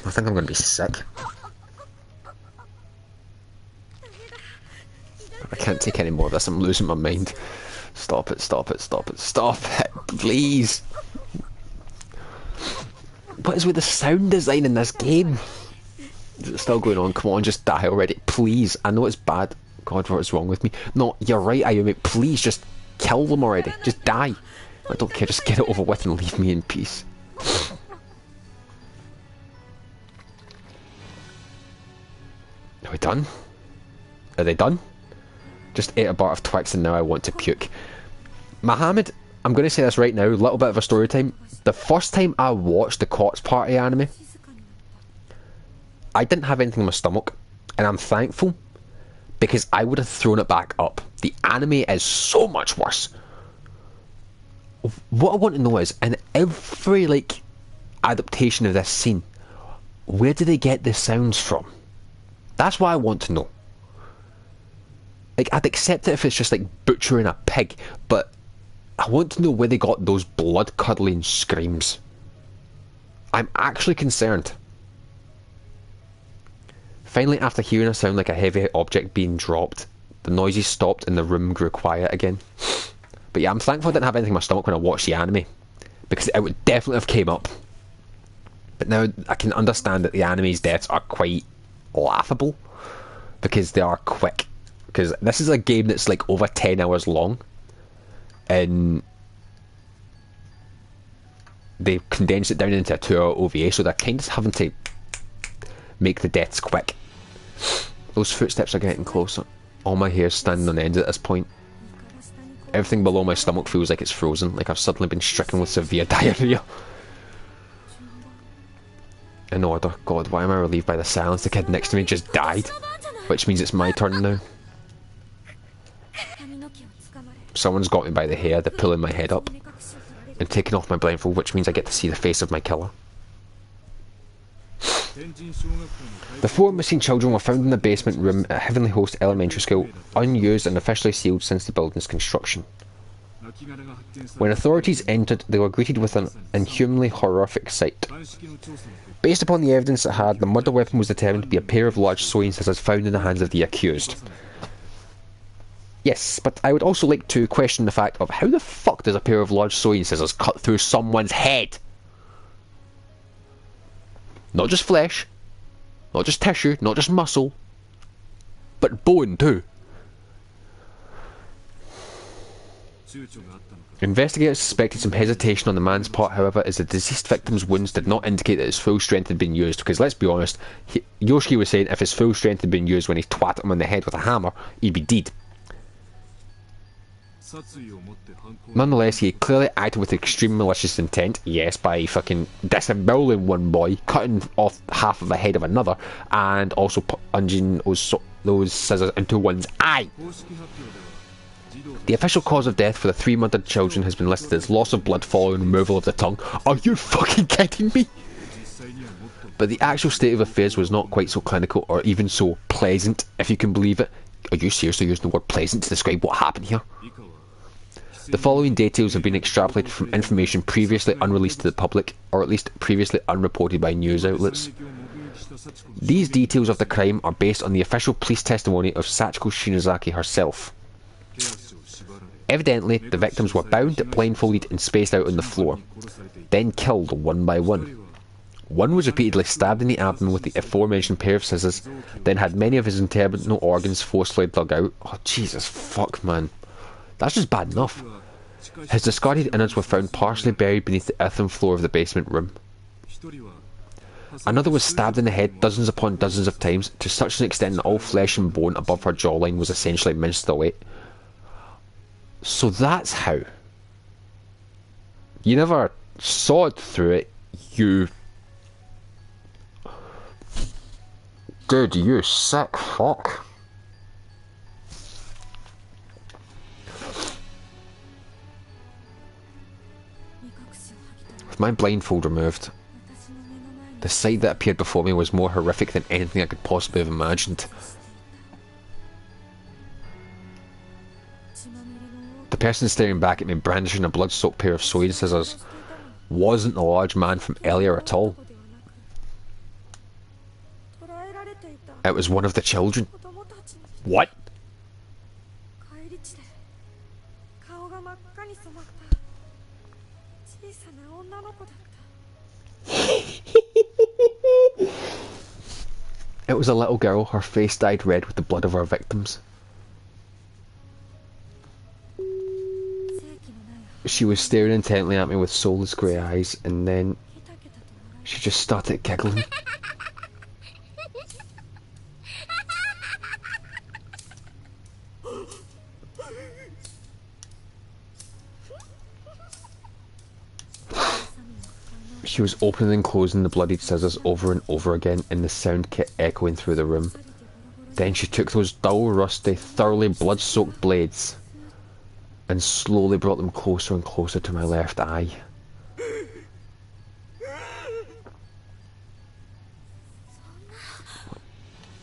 I think I'm going to be sick. I can't take any more of this, I'm losing my mind. Stop it, stop it, stop it, stop it, please. What is with the sound design in this game? Is it still going on? Come on, just die already. Please. I know it's bad. God, what is wrong with me? No, you're right, Ayumi. Please, just kill them already. Just die. I don't care. Just get it over with and leave me in peace. Are we done? Are they done? Just ate a bar of Twix and now I want to puke. Mohammed, I'm going to say this right now, a little bit of a story time. The first time I watched the Corpse Party anime, I didn't have anything in my stomach, and I'm thankful, because I would have thrown it back up. The anime is so much worse. What I want to know is, in every, like, adaptation of this scene, where do they get the sounds from? That's what I want to know. Like, I'd accept it if it's just like butchering a pig, but I want to know where they got those blood-curdling screams. I'm actually concerned. Finally, after hearing a sound like a heavy object being dropped, the noises stopped and the room grew quiet again. But yeah, I'm thankful I didn't have anything in my stomach when I watched the anime, because it would definitely have came up. But now I can understand that the anime's deaths are quite laughable, because they are quick. Because this is a game that's like over 10 hours long, and they condensed it down into a 2-hour OVA, so they're kind of having to make the deaths quick. Those footsteps are getting closer. All my hair's standing on end at this point. Everything below my stomach feels like it's frozen, like I've suddenly been stricken with severe diarrhea. In order. God, why am I relieved by the silence? The kid next to me just died, which means it's my turn now. Someone's got me by the hair, they're pulling my head up and taking off my blindfold, which means I get to see the face of my killer. The 4 missing children were found in the basement room at Heavenly Host Elementary School, unused and officially sealed since the building's construction. When authorities entered, they were greeted with an inhumanly horrific sight. Based upon the evidence it had, the murder weapon was determined to be a pair of large sewing scissors found in the hands of the accused. Yes, but I would also like to question the fact of how the fuck does a pair of large sewing scissors cut through someone's head? Not just flesh, not just tissue, not just muscle, but bone too. Investigators suspected some hesitation on the man's part, however, as the deceased victim's wounds did not indicate that his full strength had been used, because let's be honest, Yoshiki was saying if his full strength had been used when he twatted him on the head with a hammer, he'd be dead. Nonetheless, he clearly acted with extreme malicious intent, yes, by fucking disemboweling one boy, cutting off half of the head of another, and also plunging those scissors into one's eye. The official cause of death for the 3 murdered children has been listed as loss of blood following removal of the tongue. Are you fucking kidding me? But the actual state of affairs was not quite so clinical or even so pleasant, if you can believe it. Are you seriously using the word pleasant to describe what happened here? The following details have been extrapolated from information previously unreleased to the public, or at least previously unreported by news outlets. These details of the crime are based on the official police testimony of Sachiko Shinozaki herself. Evidently, the victims were bound, blindfolded and spaced out on the floor, then killed one by one. One was repeatedly stabbed in the abdomen with the aforementioned pair of scissors, then had many of his internal organs forcefully dug out. Oh, Jesus fuck, man. That's just bad enough. His discarded innards were found partially buried beneath the earthen floor of the basement room. Another was stabbed in the head dozens upon dozens of times, to such an extent that all flesh and bone above her jawline was essentially minced away. So that's how. You never sawed through it, you... Dude, you sick fuck. With my blindfold removed, the sight that appeared before me was more horrific than anything I could possibly have imagined. The person staring back at me brandishing a blood-soaked pair of sewing scissors wasn't the large man from earlier at all. It was one of the children. What? It was a little girl, her face dyed red with the blood of her victims. She was staring intently at me with soulless grey eyes, and then she just started giggling. She was opening and closing the bloodied scissors over and over again, and the sound kept echoing through the room. Then she took those dull, rusty, thoroughly blood-soaked blades and slowly brought them closer and closer to my left eye.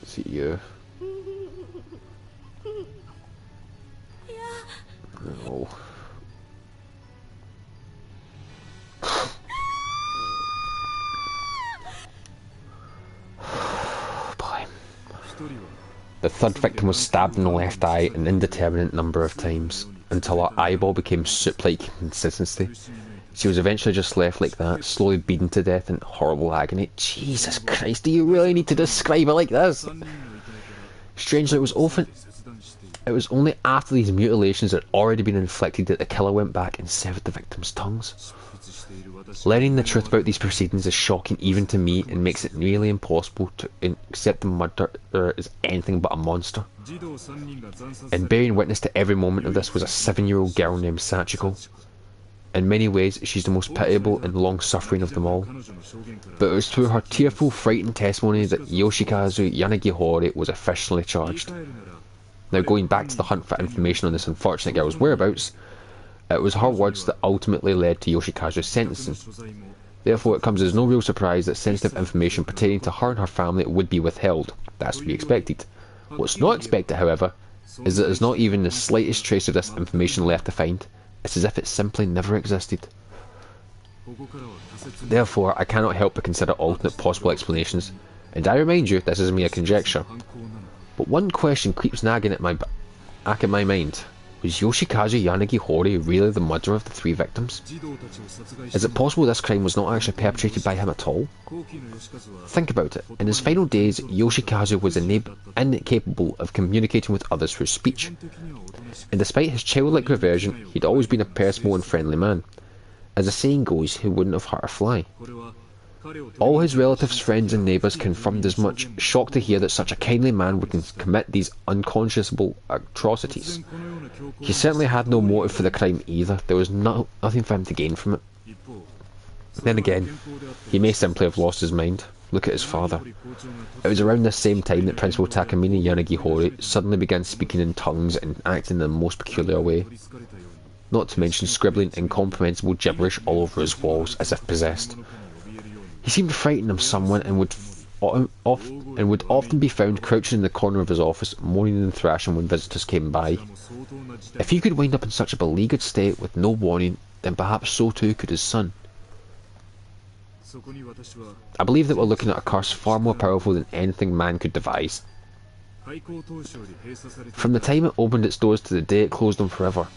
Is it you? No. The third victim was stabbed in the left eye an indeterminate number of times, until her eyeball became soup-like consistency. She was eventually just left like that, slowly beaten to death in horrible agony. Jesus Christ, do you really need to describe it like this? Strangely, it was only after these mutilations had already been inflicted that the killer went back and severed the victims' tongues. Learning the truth about these proceedings is shocking even to me and makes it nearly impossible to accept the murderer as anything but a monster. And bearing witness to every moment of this was a 7-year-old girl named Sachiko. In many ways, she's the most pitiable and long-suffering of them all. But it was through her tearful, frightened testimony that Yoshikazu Yanagihori was officially charged. Now, going back to the hunt for information on this unfortunate girl's whereabouts, it was her words that ultimately led to Yoshikazu's sentencing. Therefore, it comes as no real surprise that sensitive information pertaining to her and her family would be withheld. That's to be expected. What's not expected, however, is that there's not even the slightest trace of this information left to find. It's as if it simply never existed. Therefore, I cannot help but consider alternate possible explanations, and I remind you, this is mere conjecture. But one question keeps nagging at my back in my mind. Was Yoshikazu Yanagihori really the murderer of the 3 victims? Is it possible this crime was not actually perpetrated by him at all? Think about it. In his final days, Yoshikazu was incapable of communicating with others through speech. And despite his childlike reversion, he'd always been a personable and friendly man. As the saying goes, he wouldn't have hurt a fly. All his relatives, friends and neighbours confirmed as much, shocked to hear that such a kindly man would commit these unconscionable atrocities. He certainly had no motive for the crime either. There was nothing for him to gain from it. Then again, he may simply have lost his mind. Look at his father. It was around this same time that Principal Takamine Yanagihori suddenly began speaking in tongues and acting in the most peculiar way. Not to mention scribbling incomprehensible gibberish all over his walls as if possessed. He seemed frightened of someone and would often be found crouching in the corner of his office, moaning and thrashing when visitors came by. If he could wind up in such a beleaguered state with no warning, then perhaps so too could his son. I believe that we're looking at a curse far more powerful than anything man could devise. From the time it opened its doors to the day it closed them forever,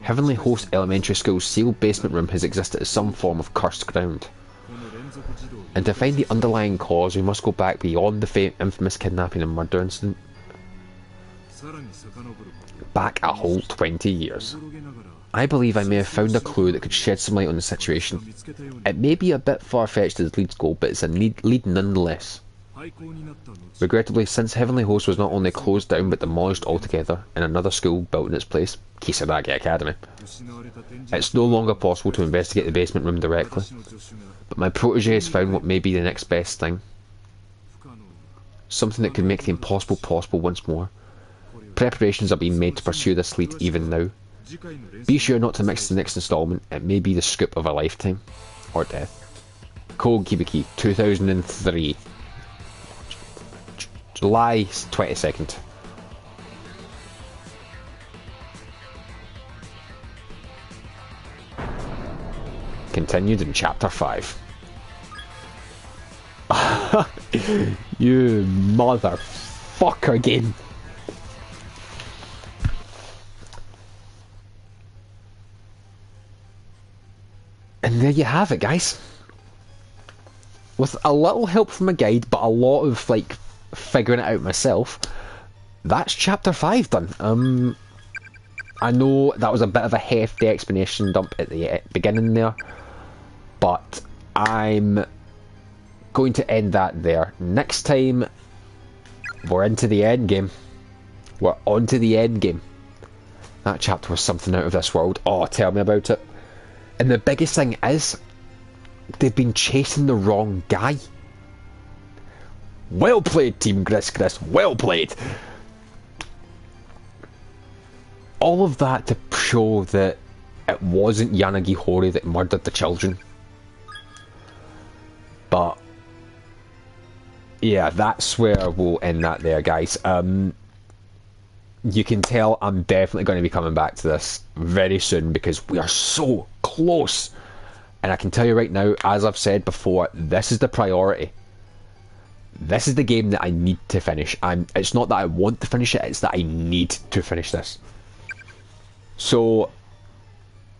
Heavenly Host Elementary School's sealed basement room has existed as some form of cursed ground. And to find the underlying cause, we must go back beyond the infamous kidnapping and murder incident. Back a whole 20 years. I believe I may have found a clue that could shed some light on the situation. It may be a bit far-fetched as lead's go, but it's a lead nonetheless. Regrettably, since Heavenly Host was not only closed down but demolished altogether and another school built in its place, Kisaragi Academy, it's no longer possible to investigate the basement room directly. But my protege has found what may be the next best thing. Something that could make the impossible possible once more. Preparations are being made to pursue this lead even now. Be sure not to miss the next installment. It may be the scoop of a lifetime. Or death. Code Kibiki, 2003. July 22nd. Continued in Chapter 5. You motherfucker again. And there you have it, guys. with a little help from a guide, but a lot of like figuring it out myself, that's chapter 5 done. I know that was a bit of a hefty explanation dump at the beginning there, but I'm going to end that there. Next time, we're into the end game. We're on to the end game. That chapter was something out of this world. Oh, tell me about it. And the biggest thing is, they've been chasing the wrong guy. Well played, Team Gris. Well played. All of that to show that it wasn't Yanagi Hori that murdered the children. But yeah, that's where we'll end that there, guys. You can tell I'm definitely going to be coming back to this very soon because we are so close. And I can tell you right now, as I've said before, this is the priority. This is the game that I need to finish. It's not that I want to finish it, it's that I need to finish this. So,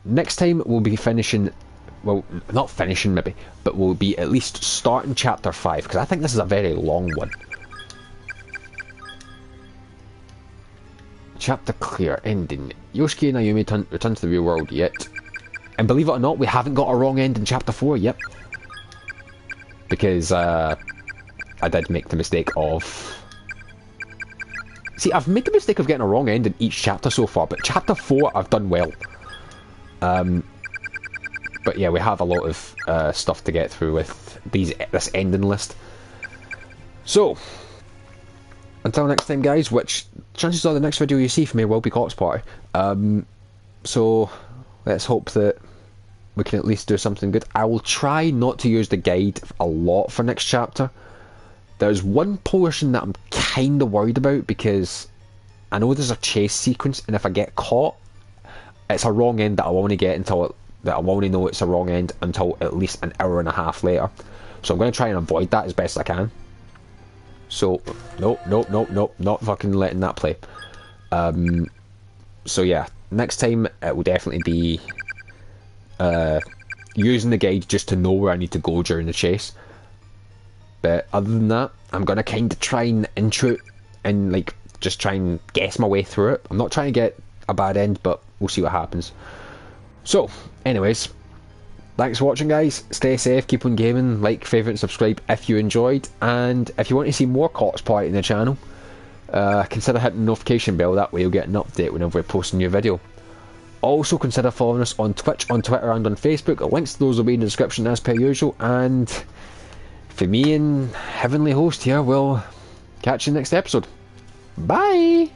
next time we'll be finishing, well, not finishing maybe, but we'll be at least starting chapter 5, because I think this is a very long one. Chapter clear, ending. Yosuke and Ayumi return to the real world yet. And believe it or not, we haven't got a wrong end in chapter 4 yet. Because, I did make the mistake of... See, I've made the mistake of getting a wrong end in each chapter so far, but chapter 4 I've done well. But yeah, we have a lot of stuff to get through with this ending list. So, until next time, guys, which chances are the next video you see from me will be Corpse Party. So, let's hope that we can at least do something good. I will try not to use the guide a lot for next chapter. There's one portion that I'm kind of worried about because I know there's a chase sequence, and if I get caught, it's a wrong end that I won't get until I won't know it's a wrong end until at least an hour and a half later. So I'm going to try and avoid that as best I can. So nope, not fucking letting that play. So yeah, next time it will definitely be using the guide just to know where I need to go during the chase. But other than that, I'm going to kind of try and intro it and like just try and guess my way through it. I'm not trying to get a bad end, but we'll see what happens. So, anyways, thanks for watching, guys. Stay safe, keep on gaming, like, favourite and subscribe if you enjoyed. And if you want to see more Corpse Party in the channel, consider hitting the notification bell, that way you'll get an update whenever we post a new video. Also consider following us on Twitch, on Twitter and on Facebook. Links to those will be in the description as per usual. And for me and Heavenly Host here, we'll catch you next episode. Bye!